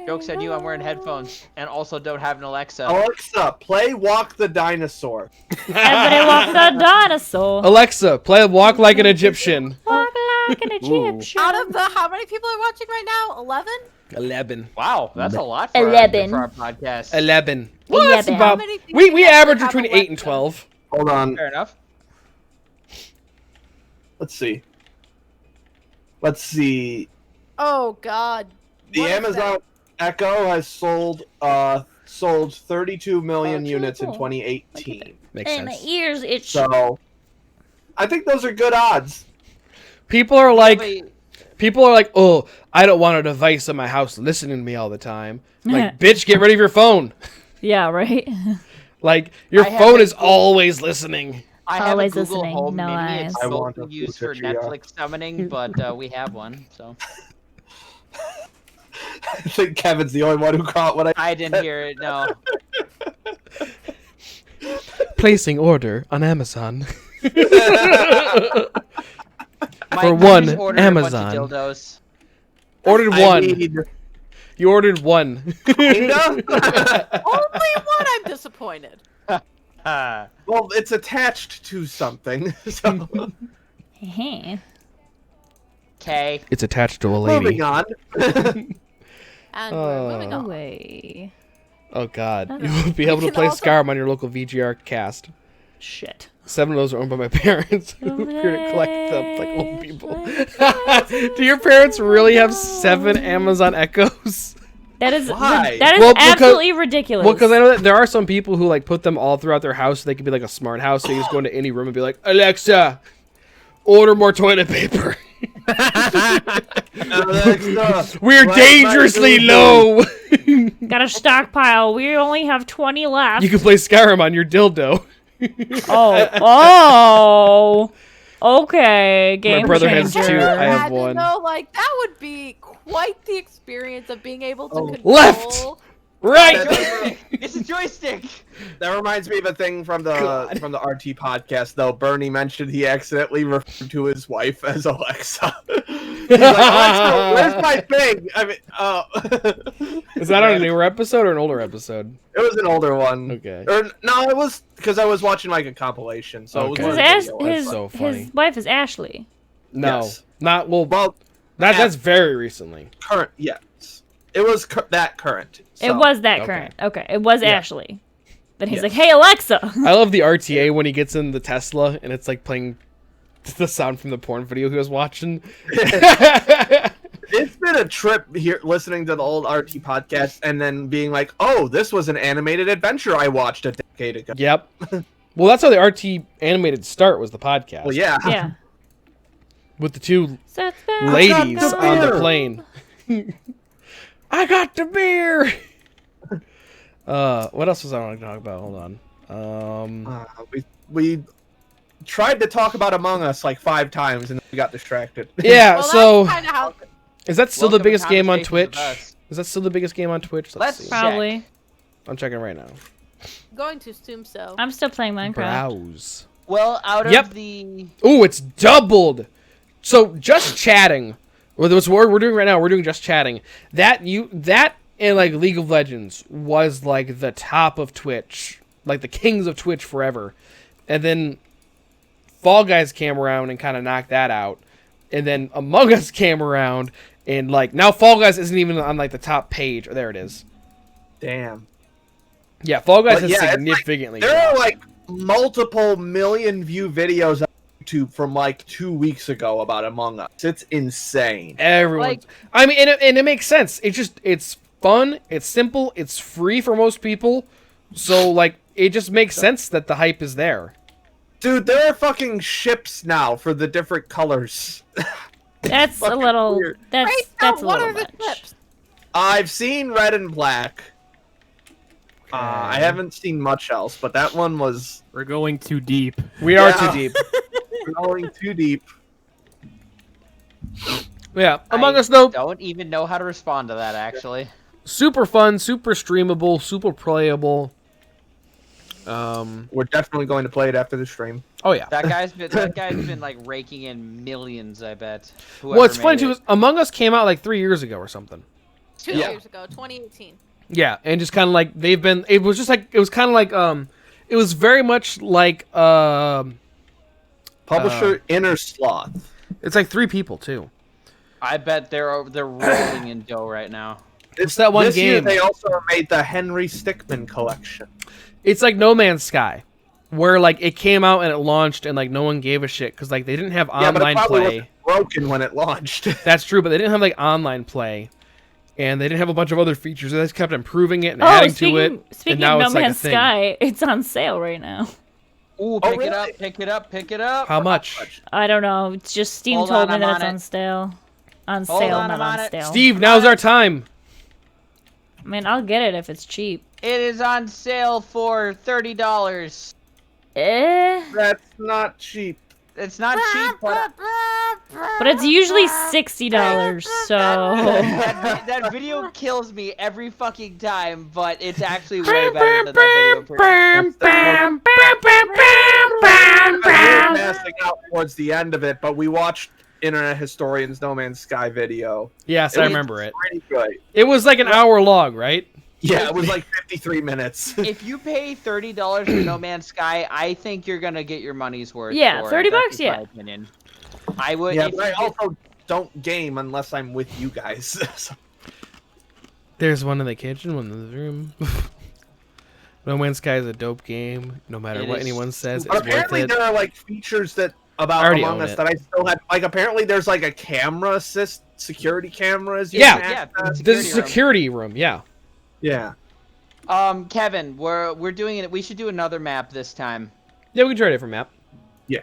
joke's on you, I'm wearing headphones, and also don't have an Alexa. Alexa, play Walk the Dinosaur. Everybody walk the dinosaur. Alexa, play Walk Like an Egyptian. Walk like an Egyptian. Out of the how many people are watching right now? 11? 11. Wow, that's a lot for 11. our podcast. 11. Well, that's 11. about. How many people We actually average have between 8 and Alexa? 12. Hold on. Fair enough. Let's see. Oh god. The What is Amazon Echo has sold 32 million units in cool. 2018. Makes And my sense. ears itch. So I think those are good odds. People are But- like, oh, I don't want a device in my house listening to me all the time. Like, bitch, get rid of your phone. Yeah, right. Like, your I have phone a- is always listening. I have Always a Google listening, Home no Mini. eyes. It's I want mostly a used for Fuchsia. Netflix summoning, but we have one, so. I think Kevin's the only one who caught what I didn't hear it, no. Placing order on Amazon. My For niece one, ordered a Amazon. bunch of dildos. Ordered I one. mean, You ordered one. kinda? Only one I'm disappointed. Well, it's attached to something. So Okay. It's attached to a lady. moving on. And we're moving on. Away. Oh god. I don't You will be able to can play also- Skyrim on your local VGR cast. Shit. 7 of those are owned by my parents. We're gonna collect them like old people. Do your parents really have 7 Amazon Echoes? That is Why? that is Well, because- absolutely ridiculous. Well, because I know that there are some people who like put them all throughout their house so they could be like a smart house. So you just go into any room and be like, Alexa, order more toilet paper. Alexa, We're what's dangerously my low. Got a stockpile. We only have 20 left. You can play Skyrim on your dildo. Oh. Okay. Game brother changer. has 2. I have And, 1. like that would be quite the experience of being able to control. Left! Right. Joystick! It's a joystick! That reminds me of a thing from the RT podcast, though. Bernie mentioned he accidentally referred to his wife as Alexa. He's like, Alexa, where's my thing? I mean, Is that on a newer episode or an older episode? It was an older one. Okay. Or no, it was because I was watching like a compilation. So Okay. it was His, one video. his, so funny. his wife is Ashley. No, Yes. not well. Well, That's very recently. current. Yes, it was that current. It So. was that okay. current. Okay, it was Yeah. Ashley. Then he's Yes. like, "Hey Alexa." I love the RTA when he gets in the Tesla and it's like playing the sound from the porn video he was watching. It's been a trip here listening to the old RT podcast and then being like, oh, this was an animated adventure I watched a decade ago. Yep. Well, that's how the RT animated start was the podcast. Well, yeah. Yeah. With the two So it's bad. ladies the on the beer. plane. I got the beer. What else was I want to talk about? Hold on. We tried to talk about Among Us like 5 times and we got distracted. Yeah. Well, so that's kind of how. is that still Welcome the to biggest game on Conversations Twitch? with Us. Is that still the biggest game on Twitch? Let's see. Probably. I'm checking right now. Going to assume so. I'm still playing Minecraft. Browse. Well, out Yep. of the Oh, it's doubled. So just chatting. Well, that's what we're doing right now. We're doing just chatting. That and like League of Legends was like the top of Twitch, like the kings of Twitch forever. And then Fall Guys came around and kind of knocked that out. And then Among Us came around and like now Fall Guys isn't even on like the top page. Or there it is. Damn. Yeah, Fall Guys But has yeah, it's like- significantly. There are dropped. like multiple million view videos on YouTube from like 2 weeks ago about Among Us. It's insane. Everyone. Like- I mean, and it makes sense. It's fun. It's simple. It's free for most people. So like, it just makes sense that the hype is there. Dude, there are fucking ships now for the different colors. That's a Fucking little. weird. That's Right that's a now, what little are the much. clips? I've seen red and black. I haven't seen much else, but that one was We're going too deep. We are Yeah. too deep. going too deep. Yeah, Among I Us though, don't even know how to respond to that actually. super fun, super streamable, super playable. We're definitely going to play it after the stream. Oh yeah. That guy's been like raking in millions, I bet. Well, it's Whoever funny made too. it. Is Among Us came out like 3 years ago or something. 2 Yeah. years ago, 2018. Yeah, and just kind of like they've been. It was just like it was kind of like it was very much like Publisher Inner Sloth. it's like 3 people too. I bet they're rolling in dough right now. It's that one this year game. they also made the Henry Stickmin collection. It's like No Man's Sky, where like it came out and it launched and like no one gave a shit because like they didn't have Yeah, but it online probably play. wasn't broken when it launched. That's true, but they didn't have like online play, and they didn't have a bunch of other features. They just kept improving it and Oh, adding speaking, to it. speaking and now of No it's like a Man's thing. Sky, it's on sale right now. Ooh, Oh, pick it really? up, pick it up, pick it up. How much? I don't know. It's just Steam Hold told on, me I'm that on it's it. on sale. On Hold sale, on, not I'm on on it. sale. Steve, now's our time. I mean, I'll get it if it's cheap. It is on sale for $30. That's not cheap. It's not cheap, but But it's usually $60, so... that video kills me every fucking time. But it's actually way better than that video. We were passing out towards the end of it, but we watched Internet Historian's No Man's Sky video. Yes, It I was remember it. Pretty good. It was like an hour long, right? Yeah, it was like 53 minutes. If you pay $30 for No Man's Sky, I think you're gonna get your money's worth. Yeah, for it. 30 That's bucks, just yeah. my opinion. I would. Yeah, if but I you- also don't game unless I'm with you guys. So- There's one in the kitchen, one in the room. No Man's Sky is a dope game. No matter It what is. anyone says, But it's worth apparently it. there are like features that about already Among own Us it. that I still had. Like apparently there's like a camera assist, security cameras. you Yeah. can Yeah, access. There's a security room. security room, yeah. Yeah. Kevin, we're doing it. We should do another map this time. Yeah, we can try a different map. Yeah.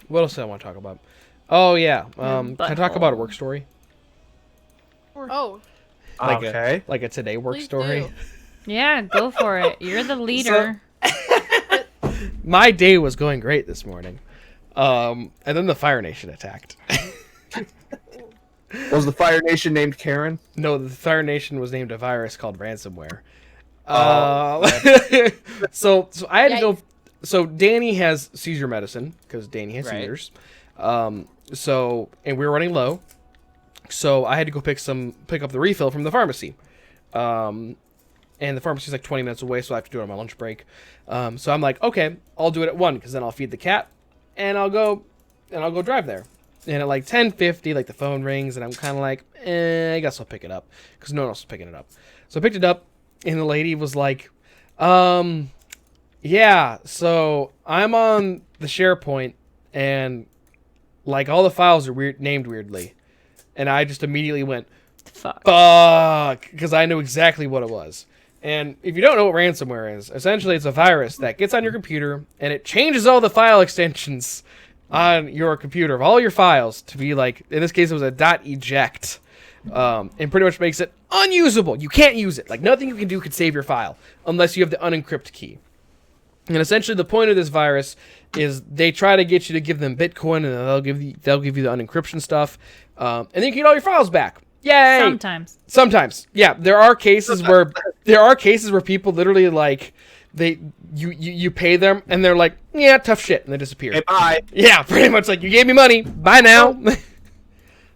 What else do I want to talk about? Oh yeah. Can I talk about a work story? Oh, Like Okay. Like a today work please story. do. Yeah, go for it. You're the leader. My day was going great this morning. And then the Fire Nation attacked. Was the Fire Nation named Karen? No, the Fire Nation was named a virus called ransomware. Oh, So I had to go. Yikes. So Danny has seizure medicine because Danny has Right. seizures. So and we were running low, so I had to go pick up the refill from the pharmacy. And the pharmacy's like 20 minutes away, so I have to do it on my lunch break. So I'm like, okay, I'll do it at 1 because then I'll feed the cat, and I'll go drive there. And at like 10:50, like the phone rings, and I'm kind of like, I guess I'll pick it up because no one else is picking it up. So I picked it up, and the lady was like, yeah, so I'm on the SharePoint, and like all the files are named weirdly, and I just immediately went, fuck, because I knew exactly what it was. And if you don't know what ransomware is, essentially it's a virus that gets on your computer and it changes all the file extensions on your computer of all your files to be like, in this case it was a .eject, and pretty much makes it unusable. You can't use it. Like nothing you can do could save your file unless you have the unencrypt key. And essentially the point of this virus is they try to get you to give them Bitcoin, and they'll give you the unencryption stuff, and then you can get all your files back. Yay! Sometimes. Yeah, there are cases where people literally like you pay them and they're like, yeah, tough shit, and they disappear. Hey, bye. Yeah, pretty much like, you gave me money, bye now.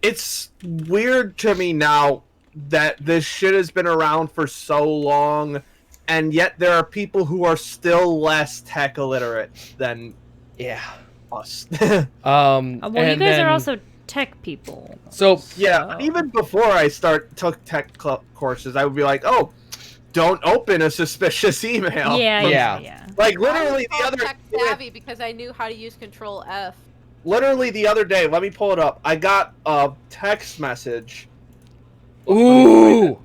It's weird to me now that this shit has been around for so long, and yet there are people who are still less tech illiterate than us. Well, you guys are also tech people. So even before I took tech courses, I would be like, oh, don't open a suspicious email. Yeah. Like literally I was tech savvy because I knew how to use Control F. Literally the other day, let me pull it up. I got a text message. Ooh,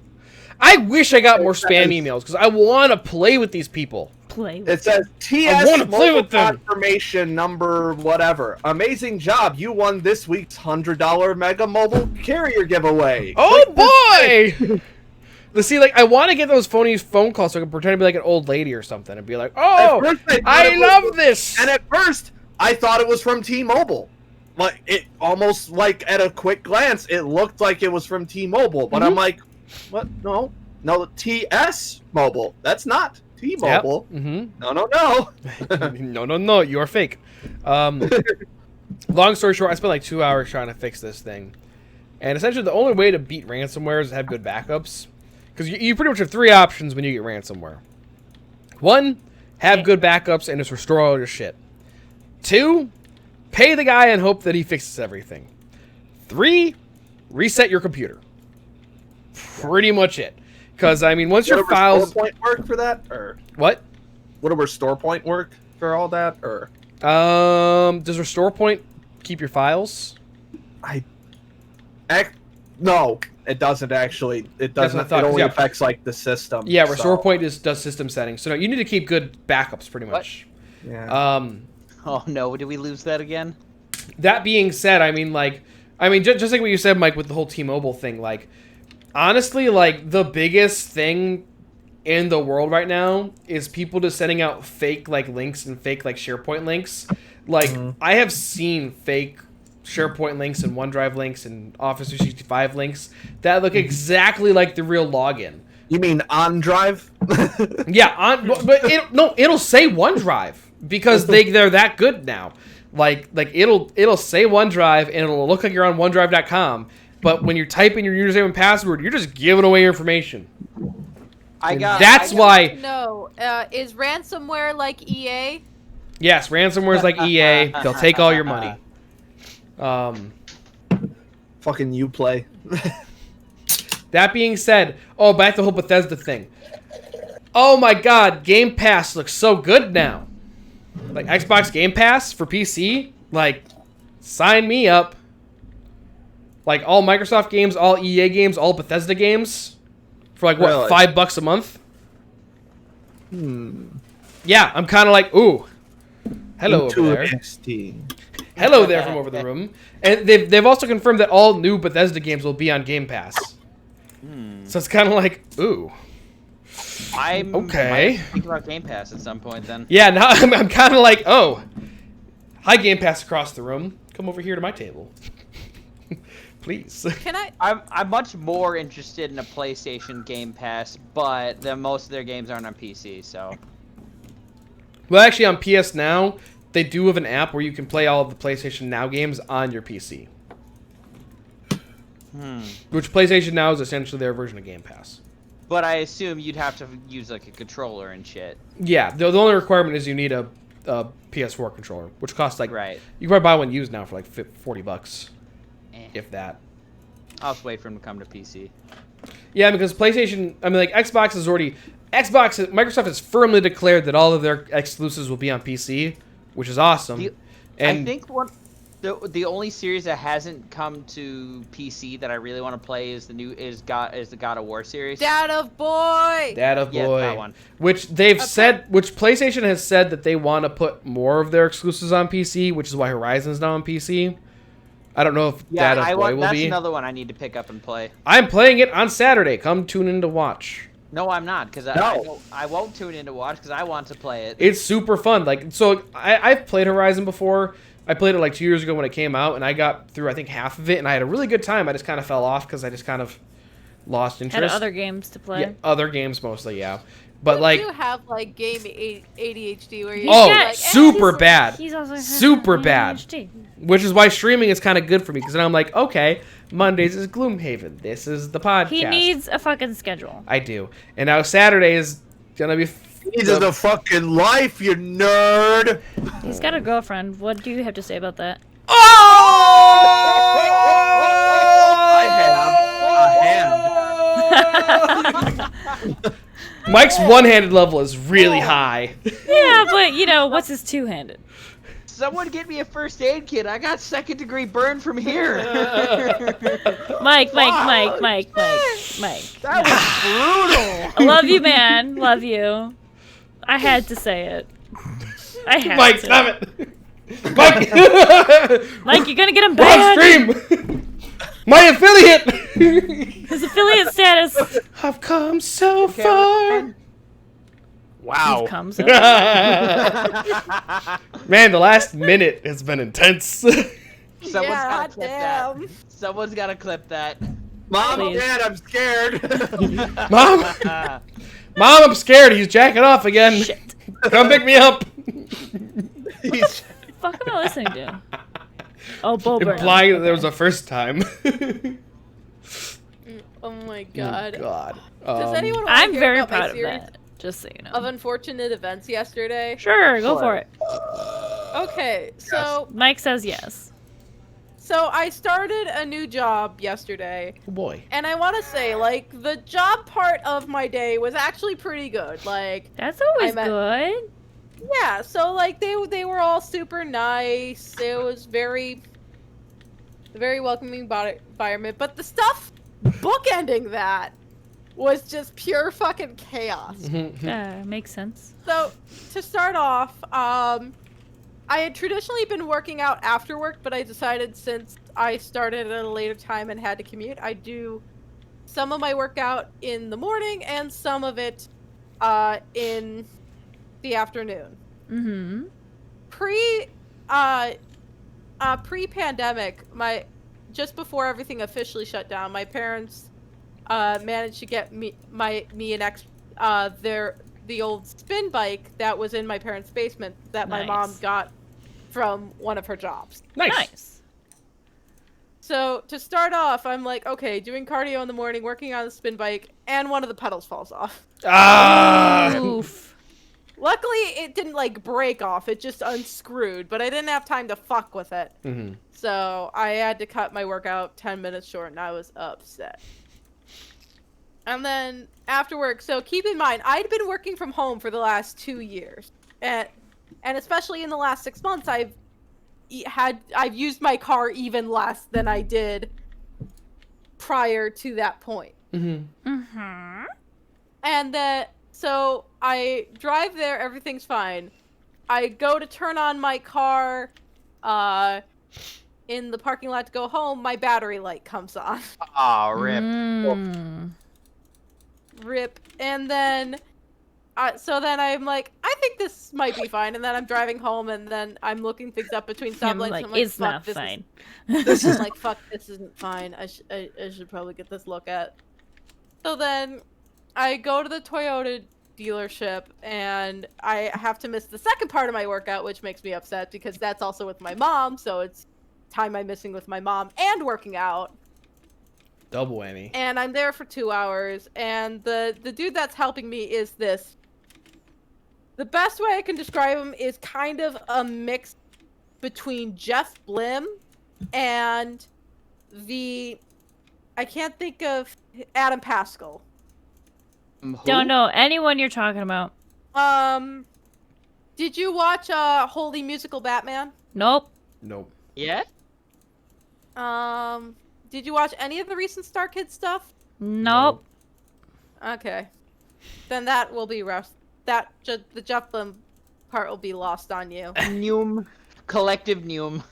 I wish I got more spam emails because I want to play with these people. It says TS mobile confirmation number whatever. Amazing job! You won this week's $100 Mega Mobile Carrier giveaway. Oh boy! Let's see, like, I want to get those phony phone calls so I can pretend to be like an old lady or something and be like, oh, I love this! And at first, I thought it was from T-Mobile. Like, it almost, like, at a quick glance, it looked like it was from T-Mobile. But I'm like, what? No, TS Mobile. That's not T-Mobile. Yep. No, you're fake. Long story short, I spent like 2 hours trying to fix this thing. And essentially the only way to beat ransomware is to have good backups. Because you pretty much have 3 options when you get ransomware. 1, have good backups and just restore all your shit. 2, pay the guy and hope that he fixes everything. 3, reset your computer. Pretty much it. Because, I mean, once your files... Restore point work for that? Or what? Would a restore point work for all that? Or does restore point keep your files? No, it doesn't actually. It doesn't. It only affects like the system. Yeah, restore point does system settings. So no, you need to keep good backups, pretty much. What? Yeah. Oh no, did we lose that again? That being said, just like what you said, Mike, with the whole T-Mobile thing, like, honestly, like, the biggest thing in the world right now is people just sending out fake, like, links and fake, like, SharePoint links. Like, I have seen fake SharePoint links and OneDrive links and Office 365 links that look exactly like the real login. You mean OnDrive? Yeah, but it'll say OneDrive because they're that good now. Like it'll say OneDrive and it'll look like you're on OneDrive.com, but when you type in your username and password, you're just giving away your information. Why. No, is ransomware like EA? Yes, ransomware is like EA. They'll take all your money. Fucking Uplay. That being said, back to the whole Bethesda thing. Oh my god, Game Pass looks so good now. Like, Xbox Game Pass for PC? Like, sign me up. Like, all Microsoft games, all EA games, all Bethesda games. For like, what, $5 a month? Yeah, I'm kind of like, ooh. Hello over there. Hello there from over the room. And they've also confirmed that all new Bethesda games will be on Game Pass. So it's kind of like, ooh. I'm okay. Thinking about Game Pass at some point then. Yeah, now I'm kind of like, oh. Hi, Game Pass across the room. Come over here to my table. Please. I'm much more interested in a PlayStation Game Pass, but most of their games aren't on PC, so. Well, actually, on PS Now, they do have an app where you can play all of the PlayStation Now games on your PC. Which PlayStation Now is essentially their version of Game Pass. But I assume you'd have to use like a controller and shit. Yeah, the only requirement is you need a PS4 controller, which costs like Right. You can probably buy one used now for like $40, if that. I'll just wait for them to come to PC. Yeah, because PlayStation, I mean, like Xbox is already Microsoft has firmly declared that all of their exclusives will be on PC, which is awesome. I think the only series that hasn't come to PC that I really want to play is the God of War series. Dad of Boy. Dad of Yeah, Boy, that one. which they've said, which PlayStation has said that they want to put more of their exclusives on PC, which is why Horizon's now on PC. I don't know if Dad of Boy will that's be. another one I need to pick up and play. I'm playing it on Saturday. Come tune in to watch. No, I'm not, because I won't tune in to watch because I want to play it. It's super fun. Like, so I've played Horizon before. I played it like 2 years ago when it came out, and I got through I think half of it, and I had a really good time. I just kind of fell off because I just kind of lost interest. Had other games to play. Yeah, other games mostly, yeah. But You like, do have like game ADHD where you oh, like, super bad, He's also super bad. ADHD. Which is why streaming is kind of good for me because then I'm like, okay, Mondays is Gloomhaven. This is the podcast. He needs a fucking schedule. I do, and now Saturday is gonna be. These are the fucking life, you nerd. He's got a girlfriend. What do you have to say about that? I have a hand. Mike's one-handed level is really high. Yeah, but you know, what's his two-handed? Someone get me a first aid kit. I got second-degree burn from here. Mike. That was brutal. I love you, man. Love you. I had to say it. I had Mike, to. stop it. Mike, Mike, you're gonna get him we're on banned. stream. My affiliate. His affiliate status. I've come so far. Wow. You've come so Man, the last minute has been intense. Someone's Yeah, gotta clip damn. that. Someone's gotta clip that. Mom, Please. Dad, I'm scared. Mom, I'm scared. He's jacking off again. Shit. Come pick me up. He's- Fuck am I listening to? Oh, Bo Burnham. Implying that there was Okay. a first time. Oh my god. Oh, God. Does anyone want I'm to hear very about my proud of series that. Just so you know. of unfortunate events yesterday? Sure, go for it. Okay, so Mike says yes. I started a new job yesterday, Oh boy. and I want to say, like, the job part of my day was actually pretty good. Like, That's always I'm at- good. yeah, so like they were all super nice. It was very welcoming environment, but the stuff bookending that was just pure fucking chaos. Makes sense. So, to start off, I had traditionally been working out after work, but I decided since I started at a later time and had to commute, I do some of my workout in the morning and some of it in the afternoon. Mm-hmm. Pre-pandemic, just before everything officially shut down, my parents managed to get me and the old spin bike that was in my parents' basement that my mom Nice. got from one of her jobs. Nice. So to start off, I'm like, okay, doing cardio in the morning, working on the spin bike, and one of the pedals falls off. Ah. Oof. Luckily, it didn't like break off; it just unscrewed. But I didn't have time to fuck with it, so I had to cut my workout 10 minutes short, and I was upset. And then after work, so keep in mind, I'd been working from home for the last 2 years, and especially in the last 6 months, I've used my car even less than I did prior to that point. Mm-hmm. And so I drive there, everything's fine. I go to turn on my car in the parking lot to go home, my battery light comes on. Aw, rip. Mm. Rip. And then so then I'm like, I think this might be fine. And then I'm driving home, and then I'm looking things up between I'm stoplights. like, and I'm it's fuck, not this fine. This is like, fuck, this isn't fine. I should probably get this look at. So then I go to the Toyota dealership, and I have to miss the second part of my workout, which makes me upset because that's also with my mom, so it's time I'm missing with my mom and working out. Double whammy. And I'm there for 2 hours, and the dude that's helping me is this. The best way I can describe him is kind of a mix between Jeff Blim and I can't think of Adam Pascal. Don't know anyone you're talking about. Did you watch Holy Musical Batman? Nope. Nope. Yeah? Did you watch any of the recent Star Kids stuff? Nope. Okay. Then that will be rough. The Jeff Blim part will be lost on you. Noom. Collective Noom.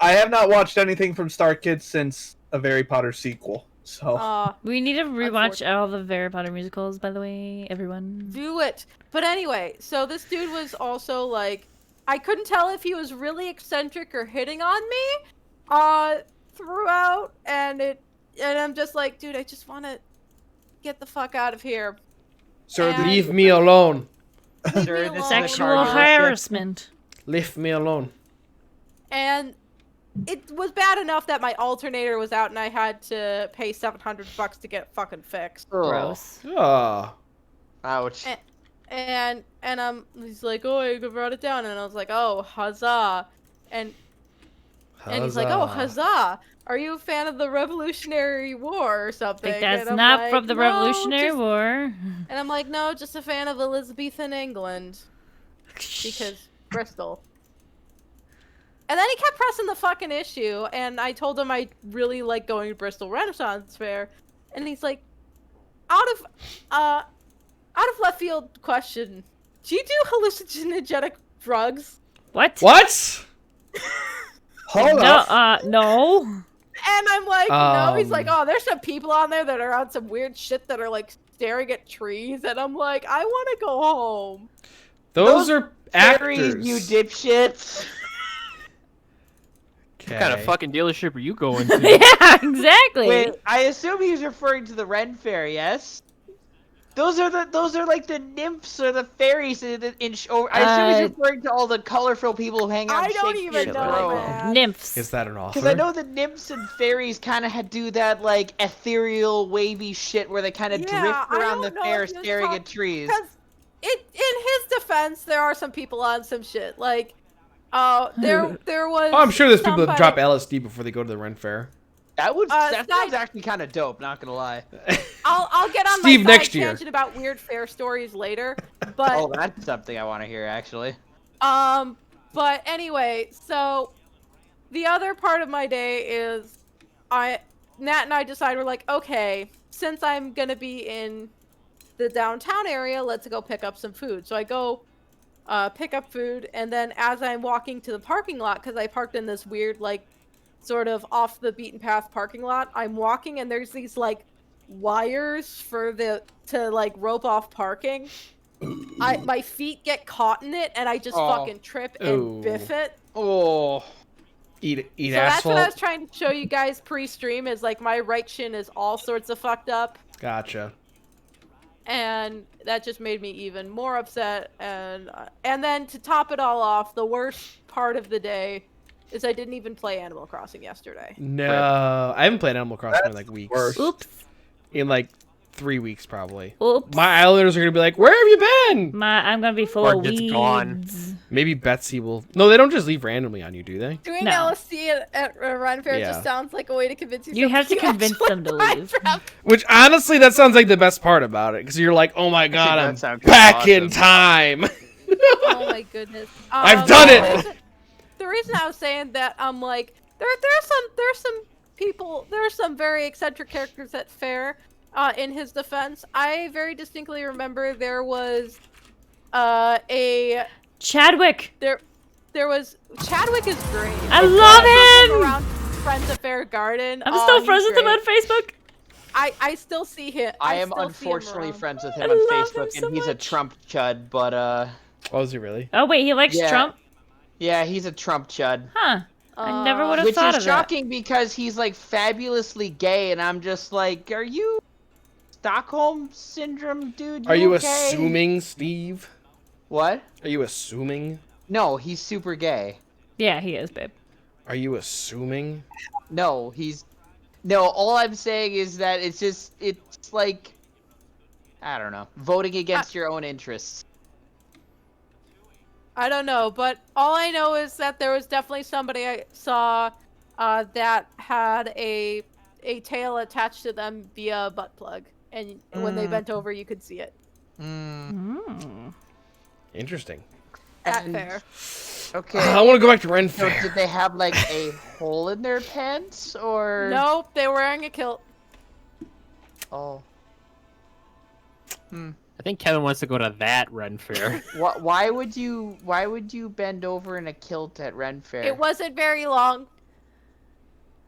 I have not watched anything from Star Kids since a Harry Potter sequel. So We need to rewatch all the Harry Potter musicals, by the way, everyone. do it. But anyway, so this dude was also like, I couldn't tell if he was really eccentric or hitting on me throughout, and I'm just like, dude, I just want to get the fuck out of here. Sir, And- Leave me alone. Sir, this is a Sexual car dealership. harassment. Leave me alone. And it was bad enough that my alternator was out and I had to pay $700 to get it fucking fixed. Oh, Gross. Ah. ouch. And he's like, oh, I brought it down, and I was like, oh, huzzah. And he's like, oh, huzzah. Are you a fan of the Revolutionary War or something? Like, that's And I'm not like, from the "No, Revolutionary just-" War. And I'm like, no, just a fan of Elizabethan England. Because Bristol. And then he kept pressing the fucking issue, and I told him I really like going to Bristol Renaissance Fair, and he's like, out of left field question, do you do hallucinogenic drugs? What? What? hold No, up. no. And I'm like, no. He's like, Um. oh, there's some people on there that are on some weird shit that are like staring at trees, and I'm like, I want to go home. Those are Fairies, actors. you dipshits. Okay. What kind of fucking dealership are you going to? Yeah, exactly. Wait, I assume he's referring to the Ren Fair, yes? Those are like the nymphs or the fairies I assume he's referring to all the colorful people who hang out I in don't Shakespeare's even know, Grove. man. Nymphs. Is that an author? Because I know the nymphs and fairies kind of do that like ethereal, wavy shit where they kind of Yeah, drift I around don't the know fair if he was staring talk- at trees. Because in his defense, there are some people on some shit. Like, there was. Oh, I'm sure there's people that drop somebody- LSD before they go to the Ren Fair. That Sky- sounds actually kind of dope, not gonna lie. I'll get on Steve my next side year. tangent about weird fair stories later, but Oh, that's something I want to hear, actually. but anyway, so the other part of my day is Nat and I decided, we're like, okay, since I'm gonna be in the downtown area, let's go pick up some food. So I go pick up food, and then as I'm walking to the parking lot, because I parked in this weird, like, sort of off the beaten path parking lot, I'm walking and there's these like wires to like rope off parking. My feet get caught in it and I just fucking trip and Ooh. biff it. Oh. Eat So that's asphalt. what I was trying to show you guys pre-stream, is like my right shin is all sorts of fucked up, Gotcha. and that just made me even more upset. And then to top it all off, the worst part of the day is I didn't even play Animal Crossing yesterday. No, I haven't played Animal Crossing in like weeks. worse. Oops. In like 3 weeks probably. Oops. My Islanders are gonna be like, "Where have you been?" I'm gonna be full Or of gets weeds. gone. Maybe Betsy will. No, they don't just leave randomly on you, do they? Doing No. LSD at Run Fair Yeah. just sounds like a way to convince yourself. You have to you convince actually them to buy leave. crap. Which honestly, that sounds like the best part about it, because you're like, "Oh my god, that I'm sounds kinda back in awesome. time." Oh my goodness. I've done it! The reason I was saying that, I'm like, there's some people, there are some very eccentric characters at fair. In his defense, I very distinctly remember there was Chadwick. there was Chadwick is great. I Follow love him. around Friends of Fair Garden. I'm Oh, still he's friends with him great. on Facebook. I still see him. I am still see him unfortunately around. friends with I him on love him Facebook, so and he's a much. Trump chud, but Oh, is he really? Oh wait, he likes Yeah. Trump. yeah, he's a Trump chud. Huh. I never would have Which thought is of that. shocking because he's like fabulously gay, and I'm just like, are you Stockholm syndrome, dude. Are you okay? assuming, Steve? What? Are you assuming? No, he's super gay. Yeah, he is, babe. Are you assuming? No, he's. No, all I'm saying is that it's like, I don't know, voting against your own interests. I don't know, but all I know is that there was definitely somebody I saw that had a tail attached to them via a butt plug, and when they bent over, you could see it. Interesting. At fair. Okay. I want to go back to Ren So Fair. did they have like a hole in their pants, or? Nope, they were wearing a kilt. Oh. I think Kevin wants to go to that Ren Fair. Why would you bend over in a kilt at Ren Fair? It wasn't very long.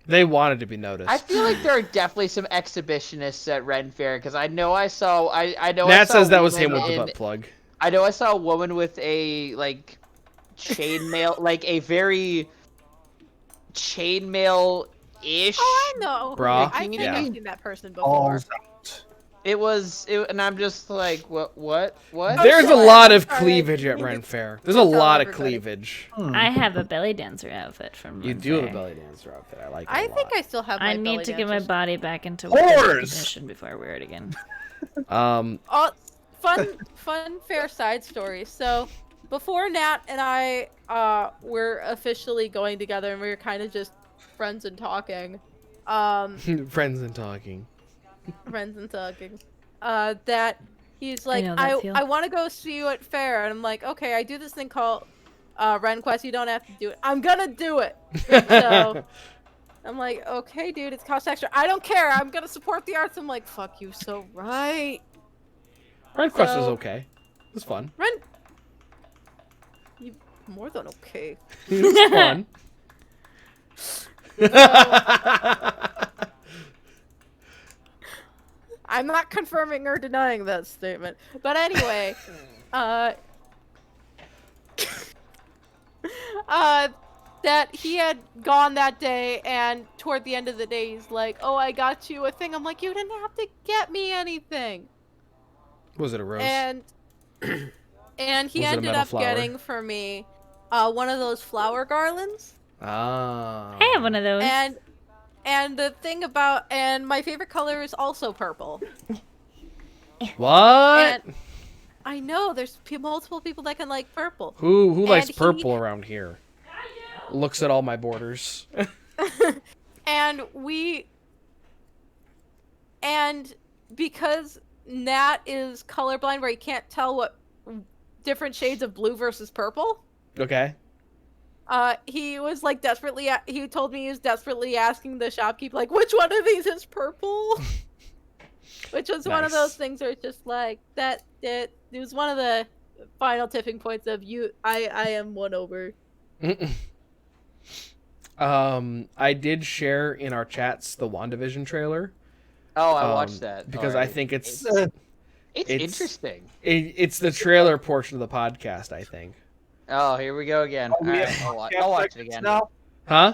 They wanted to be noticed. I feel like there are definitely some exhibitionists at Ren Fair because I know I saw Nat says that was him with the butt plug. I know I saw a woman with a like chainmail, like a very chainmail-ish. Oh, I know. Bra. I think Yeah. I've seen that person before. And I'm just like, what? There's a sorry, lot I'm of sorry, cleavage I at didn't Ren mean to Fair. There's a tell lot of everybody. cleavage. I have a belly dancer outfit from. You Ren do have a Fair. belly dancer outfit. I like it I a think lot. I still have my I need belly to get my dancers. body back into Whores! condition before I wear it again. Oh, fun fair side story. So, before Nat and I were officially going together, and we were kind of just friends and talking. Friends and talking. That he's like, know that feel. I want to go see you at fair, and I'm like, okay, I do this thing called RenQuest. You don't have to do it. I'm gonna do it. So I'm like, okay, dude, it's cost extra. I don't care. I'm gonna support the arts. I'm like, fuck you, so right. Ren Quest is So- okay. It was fun. You more than okay. It was fun. I'm not confirming or denying that statement. But anyway, that he had gone that day, and toward the end of the day, he's like, "Oh, I got you a thing." I'm like, "You didn't have to get me anything." Was it a rose? And he Was it a ended metal up flower? getting for me one of those flower garlands. Ah. I have one of those. And the thing about, and my favorite color is also purple. What? And I know there's multiple people that can like purple. Who likes and purple around here? Looks at all my borders. And because Nat is colorblind, where he can't tell what different shades of blue versus purple. Okay. He was like he told me he was desperately asking the shopkeeper, like, which one of these is purple? Which was one of Nice. those things where it's just like, it was one of the final tipping points of I am won over. I did share in our chats the WandaVision trailer. Oh, I watched that because already. I think it's interesting. it's the trailer portion of the podcast, I think. Oh, here we go again. We Alright, have I'll watch it segments again. now? Huh?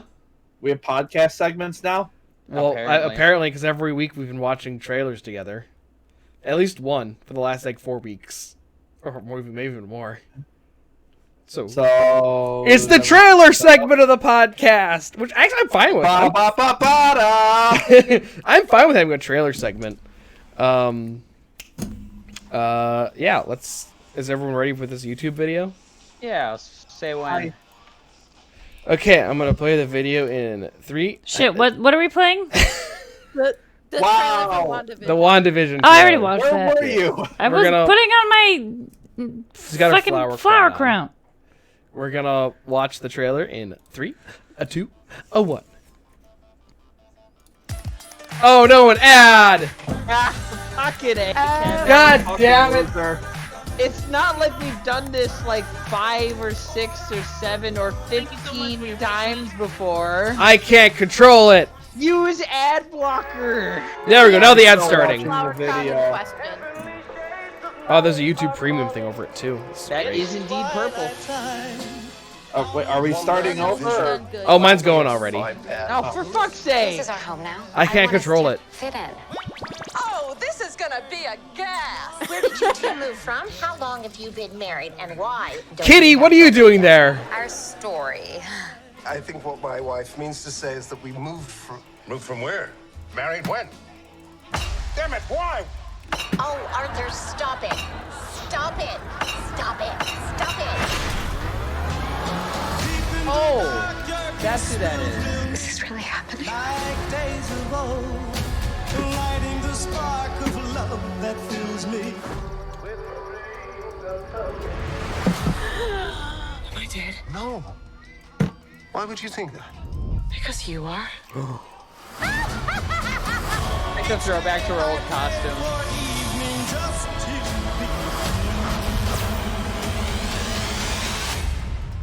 We have podcast segments now? Well, Apparently. apparently, because every week we've been watching trailers together. At least one for the last, 4 weeks. Or maybe even more. So it's the trailer segment of the podcast, which actually I'm fine with. I'm fine with having a trailer segment. Yeah, is everyone ready for this YouTube video? Yeah, I'll say when. Okay, I'm gonna play the video in 3. Shit, what are we playing? The Wow. trailer for WandaVision. The WandaVision. Oh, I already trailer. watched Where that. were you? I We're was gonna- putting on my She's got her fucking flower crown. crown. We're gonna watch the trailer in 3, a 2, a 1. Oh no, an ad! Fucking A, Kevin. God damn it! It's not like we've done this 5 or 6 or 7 or 15 times before. I can't control it. Use ad blocker. There we go. Now the ad's starting. Flower crown in Video. question. Oh, there's a YouTube Premium thing over it too. This is That great. is indeed purple. Oh, wait, are we starting over? Done good. Oh, mine's going already. Oh, for fuck's sake! This is our home now. I can't want us control to it. Fit in. Oh, this is gonna be a gas. Where did you two move from? How long have you been married, and why? Kitty, what are you doing there? Our story. I think what my wife means to say is that we moved from... Moved from where? Married when? Damn it, why? Oh, Arthur, stop it. Stop it. Stop it. Stop it. Oh, that's who that is. This is really happening. Like days of old, lighting the spark of love that fills me. Am I dead? No. Why would you think that? Because you are. I can throw back to her old costume.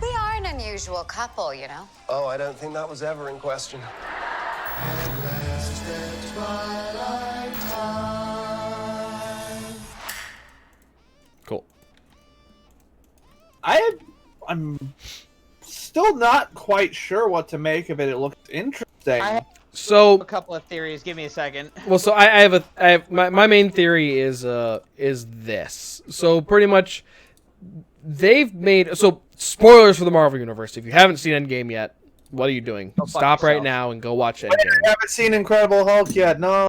We are an unusual couple, you know. Oh, I don't think that was ever in question. Cool. I'm still not quite sure what to make of it. It looks interesting. I have So a couple of theories. Give me a second. Well, so I have my main theory is this. So pretty much, they've made spoilers for the Marvel Universe. If you haven't seen Endgame yet, what are you doing? Go fuck Stop right yourself. now and go watch I Endgame. haven't seen Incredible Hulk yet. No.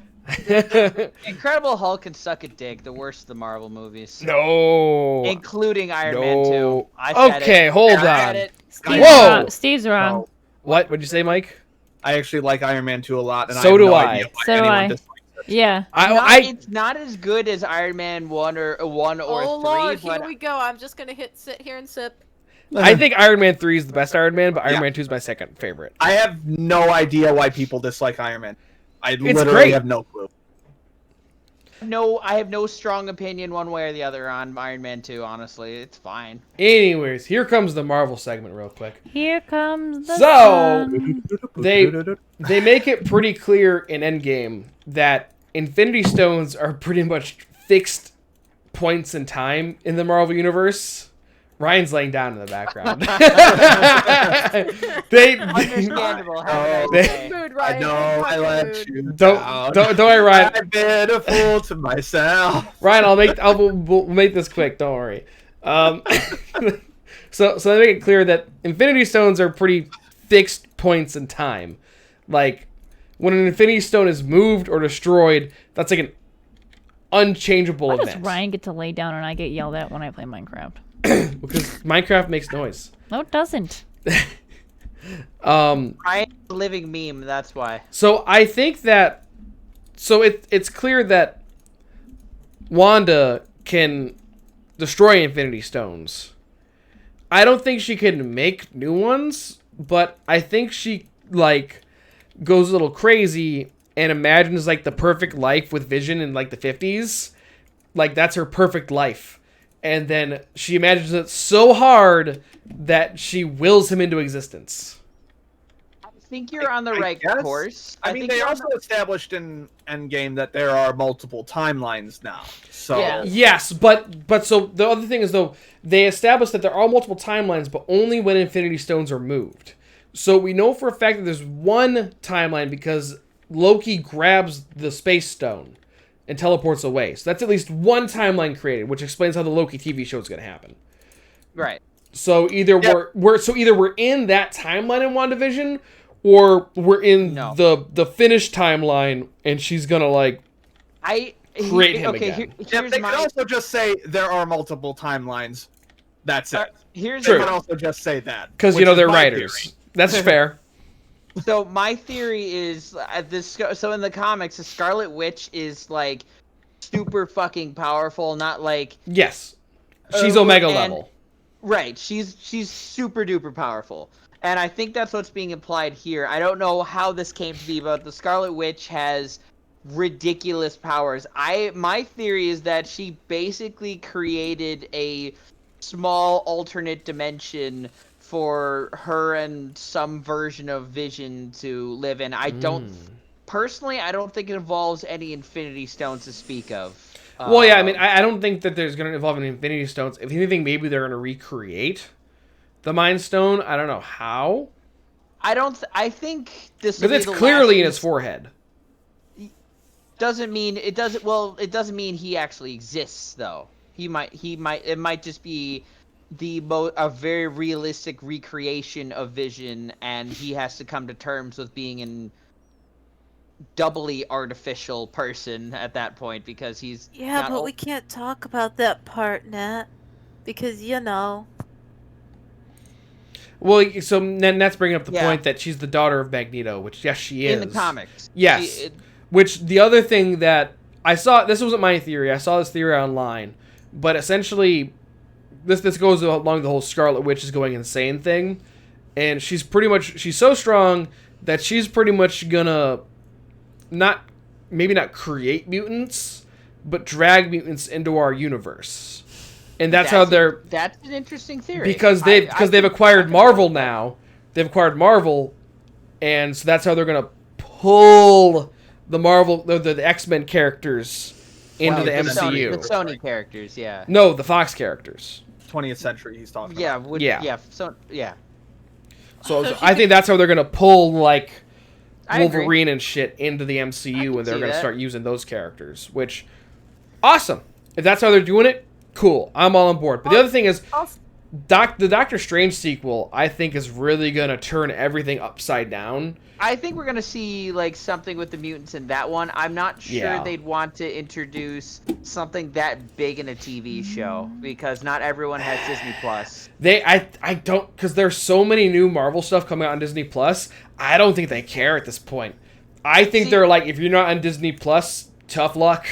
Incredible Hulk can suck a dick. The worst of the Marvel movies, No. including Iron Man 2. I said Okay, it. hold I said on. it. Whoa. Steve's wrong. No. What? What'd you say, Mike? I actually like Iron Man 2 a lot, and So I have do no I. idea why So do anyone I. dislikes it. Yeah. It's not as good as Iron Man 1 or 3. Lord, but here we go. I'm just gonna sit here and sip. I think Iron Man 3 is the best Iron Man, but Iron Man 2 is my second favorite. I have no idea why people dislike Iron Man. I literally great. have no clue. No, I have no strong opinion one way or the other on Iron Man 2, honestly. It's fine. Anyways, here comes the Marvel segment real quick. Here comes the So, sun. They make it pretty clear in Endgame that Infinity Stones are pretty much fixed points in time in the Marvel Universe. Ryan's laying down in the background. Understandable. Mood, I Ryan. know I let you Don't down. worry, Ryan. I've been a fool to myself. Ryan, we'll make this quick. Don't worry. So they make it clear that Infinity Stones are pretty fixed points in time. Like when an Infinity Stone is moved or destroyed, that's like an unchangeable Why does event. Ryan get to lay down and I get yelled at when I play Minecraft? Because Minecraft makes noise. No, it doesn't. Ryan's a living meme, that's why. So I think that, it's clear that Wanda can destroy Infinity Stones. I don't think she can make new ones, but I think she goes a little crazy and imagines the perfect life with Vision in the 50s. That's her perfect life. And then she imagines it so hard that she wills him into existence. I think you're on the right course. I mean, they also established in Endgame that there are multiple timelines now. So Yes, but so the other thing is, though, they established that there are multiple timelines, but only when Infinity Stones are moved. So we know for a fact that there's one timeline because Loki grabs the Space Stone and teleports away. So that's at least one timeline created, which explains how the Loki TV show is going to happen. Right. So either we're in that timeline in WandaVision, or we're in the finished timeline, and she's gonna create him again. They could also just say there are multiple timelines. That's it. Here's they could also just say that because they're writers. Theory. That's fair. So my theory is so in the comics, the Scarlet Witch is super fucking powerful, not yes, she's Omega level. Right, she's super duper powerful, and I think that's what's being implied here. I don't know how this came to be, but the Scarlet Witch has ridiculous powers. My theory is that she basically created a small alternate dimension for her and some version of Vision to live in. I don't think it involves any Infinity Stones to speak of. Well, yeah, I mean, I don't think that there's going to involve any Infinity Stones. If anything, maybe they're going to recreate the Mind Stone. I don't know how. I think this. Because it's clearly in his forehead. doesn't mean it doesn't. Well, it doesn't mean he actually exists, though. It might just be a very realistic recreation of Vision, and he has to come to terms with being an doubly artificial person at that point because he's but we can't talk about that part, Nat, because Well, so then that's bringing up the point that she's the daughter of Magneto, which yes, she is in the comics. Yes, which the other thing that I saw, this wasn't my theory. I saw this theory online, but essentially, this goes along the whole Scarlet Witch is going insane thing, and she's so strong that she's pretty much gonna maybe not create mutants, but drag mutants into our universe. And that's how they're... That's an interesting theory. Because they've acquired Marvel now. They've acquired Marvel, and so that's how they're going to pull the X-Men characters into the MCU. The Sony characters, yeah. No, the Fox characters. 20th century he's talking about. Yeah. So I think that's how they're going to pull, like, Wolverine and shit into the MCU, and they're going to start using those characters, which... Awesome. If that's how they're doing it, cool. I'm all on board. But the other thing is, the Doctor Strange sequel, I think, is really going to turn everything upside down. I think we're going to see like something with the mutants in that one. I'm not sure they'd want to introduce something that big in a TV show because not everyone has Disney Plus. I don't, because there's so many new Marvel stuff coming out on Disney Plus. I don't think they care at this point. I think they're like, if you're not on Disney Plus, tough luck.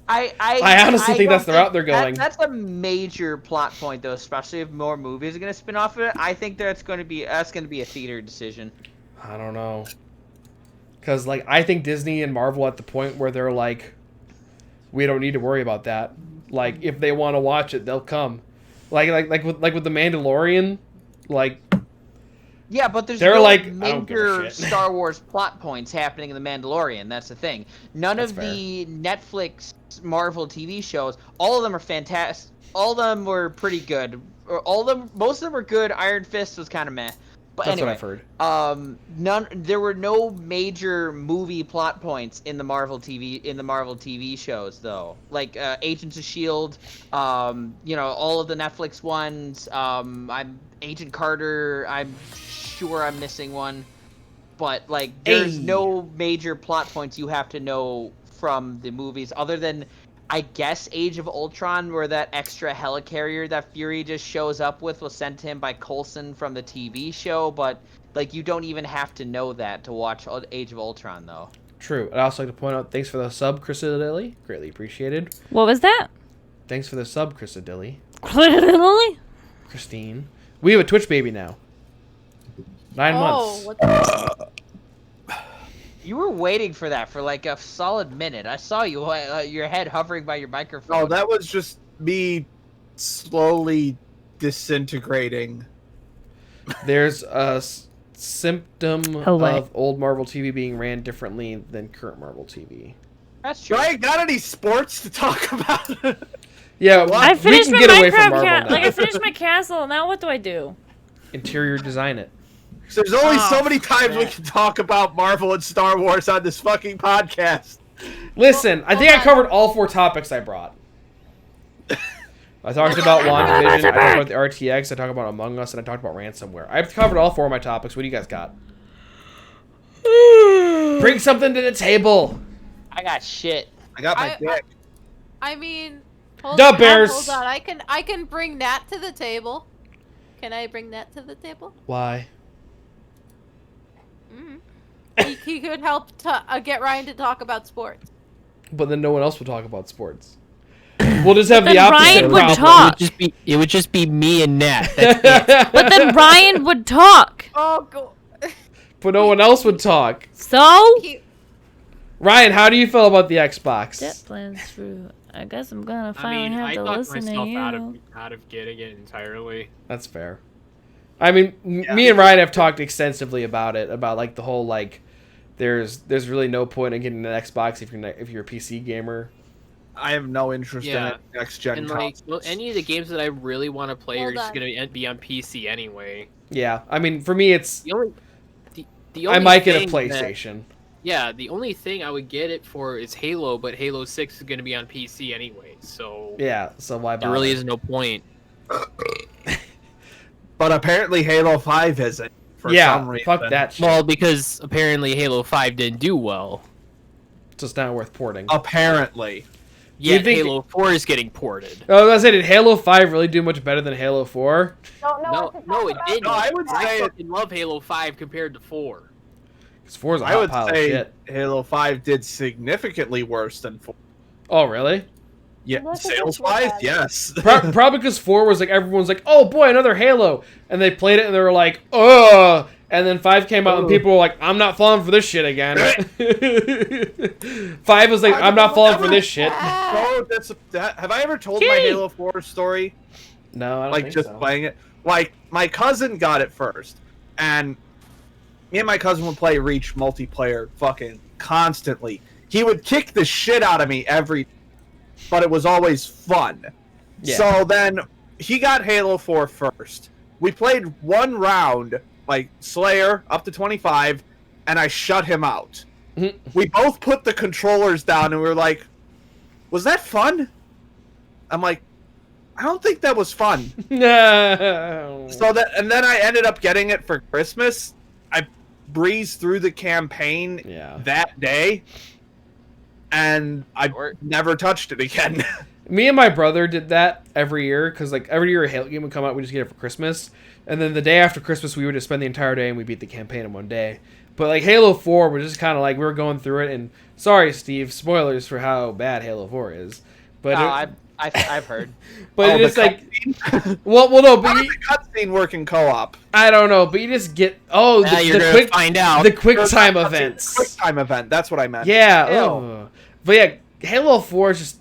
I honestly think that's the route they're going. That's a major plot point, though, especially if more movies are going to spin off of it. I think that's going to be a theater decision. I don't know, because like I think Disney and Marvel at the point where they're like, we don't need to worry about that. Like if they want to watch it, they'll come. Like with the Mandalorian, like. Yeah, but there's major Star Wars plot points happening in The Mandalorian. That's the thing. None of the Netflix Marvel TV shows, all of them are fantastic. All of them were pretty good. Most of them were good. Iron Fist was kind of meh. But that's anyway, what I've heard. There were no major movie plot points in the Marvel TV shows though. Like Agents of S.H.I.E.L.D., all of the Netflix ones. I'm Agent Carter. I'm sure I'm missing one, but like there's no major plot points you have to know from the movies other than I guess Age of Ultron, where that extra helicarrier that Fury just shows up with was sent to him by Coulson from the TV show, but like you don't even have to know that to watch Age of Ultron though. True. I'd also like to point out, thanks for the sub, Chrisadilly. Greatly appreciated. What was that? Thanks for the sub, Chrisadilly. Christine. We have a Twitch baby now. 9 months. You were waiting for that for like a solid minute. I saw you, your head hovering by your microphone. Oh, that was just me slowly disintegrating. There's a symptom of old Marvel TV being ran differently than current Marvel TV. That's true. Right? Got any sports to talk about? Yeah, I finished my Minecraft I finished my castle. Now what do I do? Interior design it. There's only so many times we can talk about Marvel and Star Wars on this fucking podcast. Listen, I think I covered all 4 topics I brought. I talked about WandaVision, I talked about the RTX, I talked about Among Us, and I talked about ransomware. I've covered all 4 of my topics. What do you guys got? Bring something to the table. I got shit. I got my dick. I mean, Bears. Hold on. I can bring Nat to the table. Can I bring Nat to the table? Why? He could help get Ryan to talk about sports. But then no one else will talk about sports. We'll just have the opposite Ryan would problem. talk. It would just be me and Nat. That's it. But then Ryan would talk. Oh, go. But no one else would talk. So? Ryan, how do you feel about the Xbox? That plan's through. I guess I'm gonna finally have to listen to you. Out of getting it entirely. That's fair. I mean, me and Ryan have talked extensively about it, about like the whole like, there's really no point in getting an Xbox if you're a PC gamer. I have no interest in it next gen. And like, any of the games that I really want to play are just gonna be on PC anyway. Yeah, I mean, for me, it's the only I might get a PlayStation. Yeah, the only thing I would get it for is Halo, but Halo 6 is going to be on PC anyway, so... Yeah, so why bother? There really is no point. But apparently Halo 5 isn't, for some reason. Fuck that shit. Well, because apparently Halo 5 didn't do well. So it's not worth porting. Apparently. Yet Halo 4 is getting ported. Oh, I was gonna say, did Halo 5 really do much better than Halo 4? No, it didn't. No, I would say I fucking love Halo 5 compared to 4. Because 4 is a I hot would pile of say shit. Halo 5 did significantly worse than 4. Oh, really? Yeah, sales-wise, yes. Probably because 4 was like, everyone's like, oh boy, another Halo. And they played it and they were like, ugh. And then 5 came out and people were like, I'm not falling for this shit again. 5 was like, I'm not falling for this shit. Oh, have I ever told my Halo 4 story? No, I don't like think just so. playing it. Like my cousin got it first, and me and my cousin would play Reach multiplayer fucking constantly. He would kick the shit out of me but it was always fun. Yeah. So then he got Halo 4 first. We played one round, like Slayer up to 25, and I shut him out. We both put the controllers down and we were like, was that fun? I'm like, I don't think that was fun. No. So and then I ended up getting it for Christmas. I breezed through the campaign that day, and I never touched it again. Me and my brother did that every year, because like every year a Halo game would come out, we just get it for Christmas. And then the day after Christmas, we would just spend the entire day and we beat the campaign in one day. But like Halo 4 was just kind of like, we were going through it, and sorry, Steve, spoilers for how bad Halo 4 is. But I've heard. But it's like, well, no, but how does the cutscene work in co-op? I don't know, but you just get you're gonna find out. The quick time events. Quick time event. That's what I meant. Yeah. But yeah, Halo 4 is just.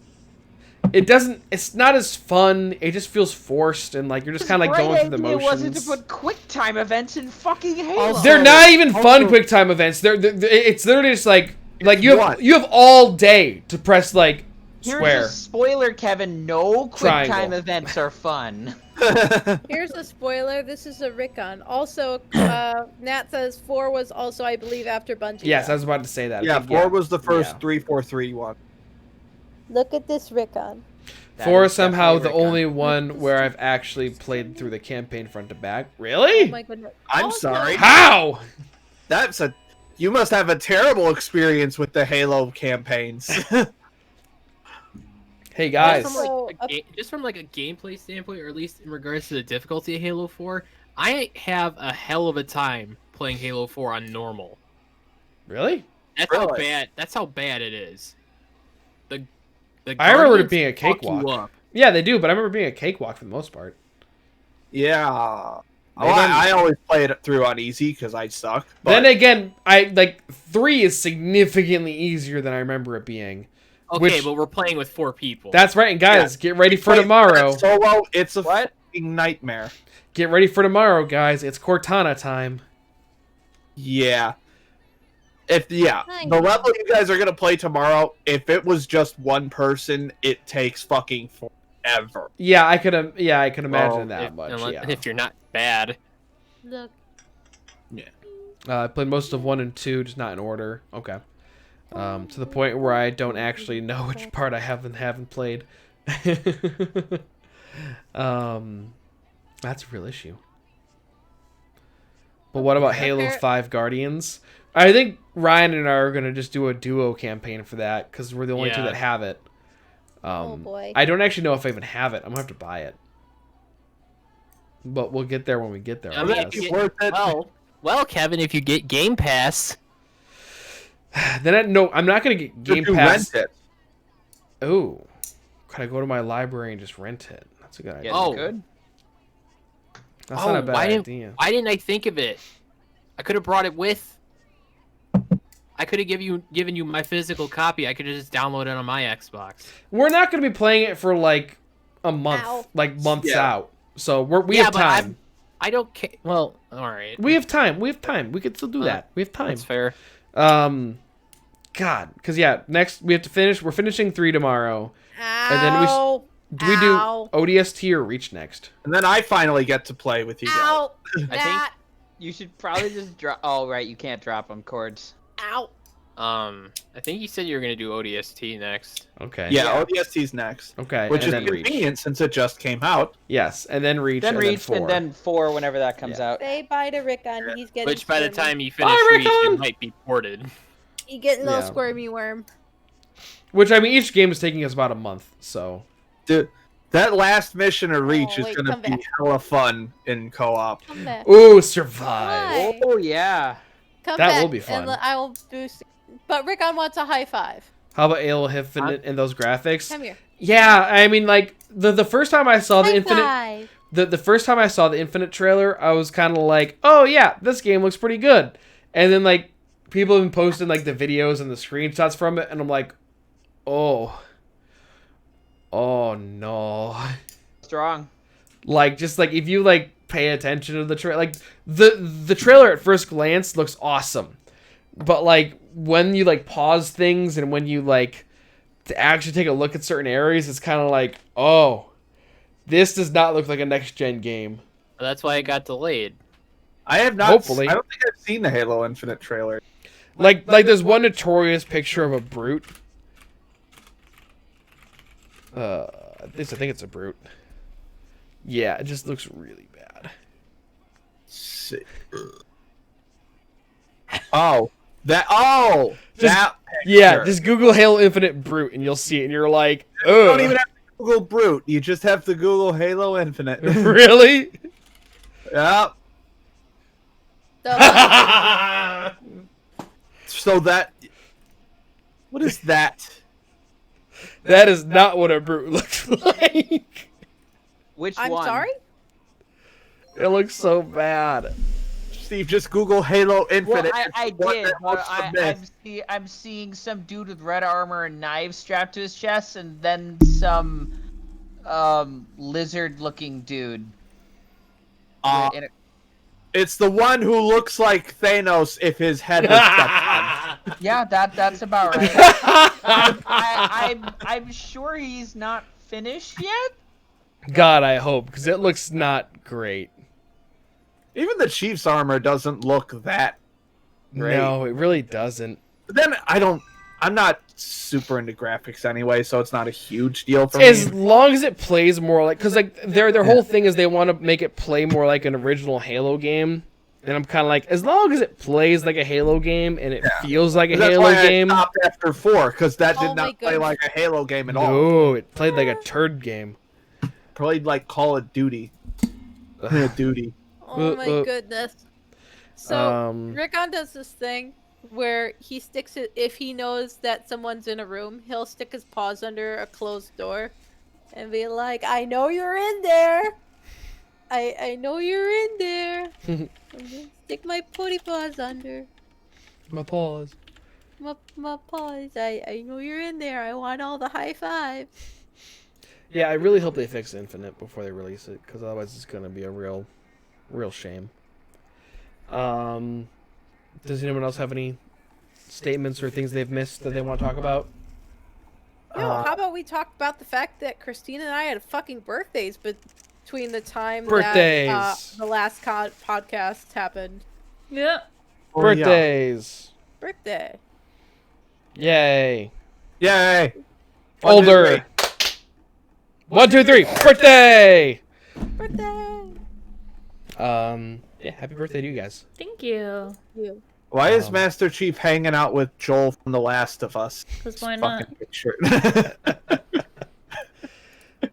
It's not as fun. It just feels forced, and like you're just kind of like going through the motions. It wasn't to put quick time events in fucking Halo. They're not even fun quick time events. It's literally just like you have all day to press like square. Here's a spoiler, Kevin. No quick time events are fun. Here's a spoiler. This is a Rickon. Also, Nat says 4 was also, I believe, after Bungie. Yes, I was about to say that. Yeah, 4 was the first 343 one. Look at this Rickon. 4 is somehow the only one where I've actually played through the campaign front to back. Really? Oh my goodness. I'm sorry. How? You must have a terrible experience with the Halo campaigns. Hey guys. Just from like a gameplay standpoint, or at least in regards to the difficulty of Halo 4, I have a hell of a time playing Halo 4 on normal. Really? That's how bad it is. I remember it being a cakewalk. Yeah, they do, but I remember it being a cakewalk for the most part. Yeah. I always play it through on easy because I suck. But... Then again, 3 is significantly easier than I remember it being. Okay, but we're playing with 4 people. That's right, and guys, get ready for tomorrow. Solo, it's a fucking nightmare. Get ready for tomorrow, guys. It's Cortana time. Yeah. The level you guys are gonna play tomorrow, if it was just one person, it takes fucking forever. Yeah, I could imagine that much. If you're not bad. Look. Yeah. I played most of 1 and 2, just not in order. Okay. To the point where I don't actually know which part I haven't played. That's a real issue. But what about Halo 5 Guardians? I think Ryan and I are going to just do a duo campaign for that, because we're the only two that have it. Oh boy. I don't actually know if I even have it. I'm going to have to buy it. But we'll get there when we get there. Well, Kevin, if you get Game Pass... Then I'm not going to get Game Pass. Rent it. Oh. Could I go to my library and just rent it? That's a good idea. Good. That's not a bad idea. Why didn't I think of it? I could have brought it with. I could have given you my physical copy. I could have just downloaded it on my Xbox. We're not going to be playing it for like a month, months out. So we have time. I don't care. Well, all right. We have time. We can still do that. We have time. That's fair. God, because next we have to finish. We're finishing 3 tomorrow, and then we do ODST or Reach next, and then I finally get to play with you guys. I think you should probably just drop. Oh right, you can't drop them cords. Ow. I think you said you were gonna do ODST next. Okay. Yeah, ODST's next. Okay. Which is then convenient since it just came out. Yes, and then Reach, Then and Reach, then 4. and then 4 whenever that comes out. Say bye to Rickon. He's getting Which by the squirmy. time you finish Bye, Reach, Rickon! it might be ported. He getting a little Yeah. squirmy worm. Which, I mean, each game is taking us about a month, so. Dude, that last mission of Reach wait, is gonna come be back. hella fun in co-op. Come back. Ooh, Survive. Hi. Oh yeah. Come That back will be fun. and I will boost. But Rickon wants a high five. How about Halo Infinite and those graphics? Come here. Yeah, I mean, like, the first time I saw the High Infinite... five. The first time I saw the Infinite trailer, I was kind of like, oh yeah, this game looks pretty good. And then, like, people have been posting, like, the videos and the screenshots from it, and I'm like, oh no. Strong. Like, just, like, if you, like, pay attention to the trailer, like, the trailer at first glance looks awesome. But, like, when you, like, pause things and when you, like, to actually take a look at certain areas, it's kind of like, oh, this does not look like a next-gen game. That's why it got delayed. I have not. Hopefully. I don't think I've seen the Halo Infinite trailer. Like there's one notorious picture of a brute. At least I think it's a brute. Yeah, it just looks really bad. Oh, that. Oh, Just- that. Yeah, picture. just Google Halo Infinite Brute and you'll see it, and you're like, You don't even ugh. have to Google Brute. You just have to Google Halo Infinite. Really? Yep. So that. What is that? That is not what a brute looks like. Which I'm one? sorry? It looks so bad. Steve, just Google Halo Well, Infinite. I and what did, that but looks the best. I'm seeing some dude with red armor and knives strapped to his chest, and then some lizard-looking dude. In a- It's the one who looks like Thanos if his head was stepped on. Yeah, that's about right. I'm sure he's not finished yet. God, I hope, because it looks not great. Even the Chief's armor doesn't look that great. No, it really doesn't. But then I'm not super into graphics anyway, so it's not a huge deal for As me. long as it plays more like, because like their whole thing is they want to make it play more like an original Halo game, and I'm kind of like, as long as it plays like a Halo game and it feels like a That's Halo why game. I stopped after 4, because that Oh did my not play goodness. like a Halo game at all. No, it played like a turd game. Played like Call of Duty. Duty. Oh my goodness. So Um, Rickon does this thing where he sticks it if he knows that someone's in a room, he'll stick his paws under a closed door and be like, I know you're in there. I know you're in there. I'm gonna stick my putty paws under. My paws. My paws. I know you're in there. I want all the high fives. Yeah, I really hope they fix Infinite before they release it, because otherwise it's gonna be a real shame. Does anyone else have any statements or things they've missed that they want to talk about? No, how about we talk about the fact that Christina and I had fucking birthdays between the time that Birthdays. the last podcast happened. Yeah. Oh, yeah. Birthdays. Birthday. Yay. Yay! Older. 1, 2, 3. Birthday. Birthday. Yeah, happy birthday to you guys. Thank you. You. Why is Master Chief hanging out with Joel from The Last of Us? Because why not? Fucking picture.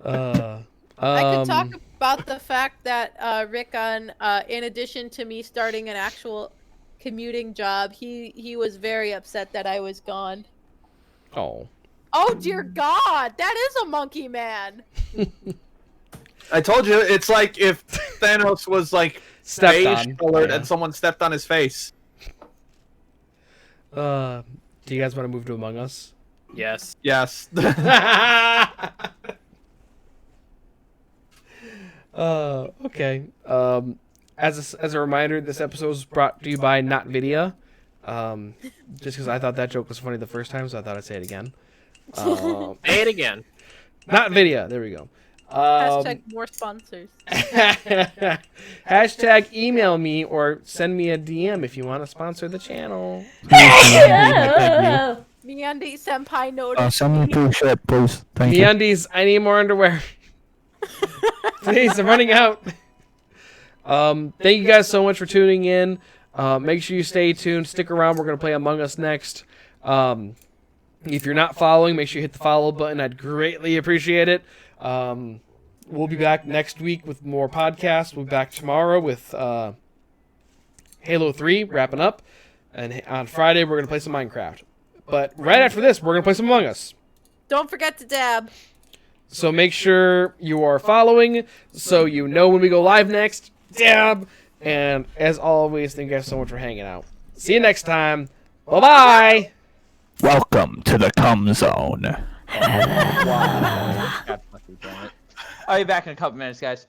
I could talk about the fact that Rickon, in addition to me starting an actual commuting job, he was very upset that I was gone. Oh. Oh dear God, that is a monkey man. I told you, it's like if Thanos was like Stepped beige on. colored Yeah. and someone stepped on his face. Do you guys want to move to Among Us? Yes. Yes. Okay. As a reminder, this episode was brought to you by NotVidya. Just because I thought that joke was funny the first time, so I thought I'd say it again. Say it again. NotVidya. There we go. Hashtag more sponsors. Hashtag email me or send me a DM if you want to sponsor the channel. Oh. MeUndies senpai noticed. Send me 2 shit, please. Thank you. MeUndies, I need more underwear. Please, I'm running out. Thank you guys so much for tuning in. Make sure you stay tuned. Stick around. We're going to play Among Us next. If you're not following, make sure you hit the follow button. I'd greatly appreciate it. We'll be back next week with more podcasts. We'll be back tomorrow with Halo 3 wrapping up. And on Friday, we're going to play some Minecraft. But right after this, we're going to play some Among Us. Don't forget to dab. So make sure you are following so you know when we go live next. Dab! And as always, thank you guys so much for hanging out. See you next time. Bye-bye! Welcome to the cum zone. I'll be back in a couple minutes, guys.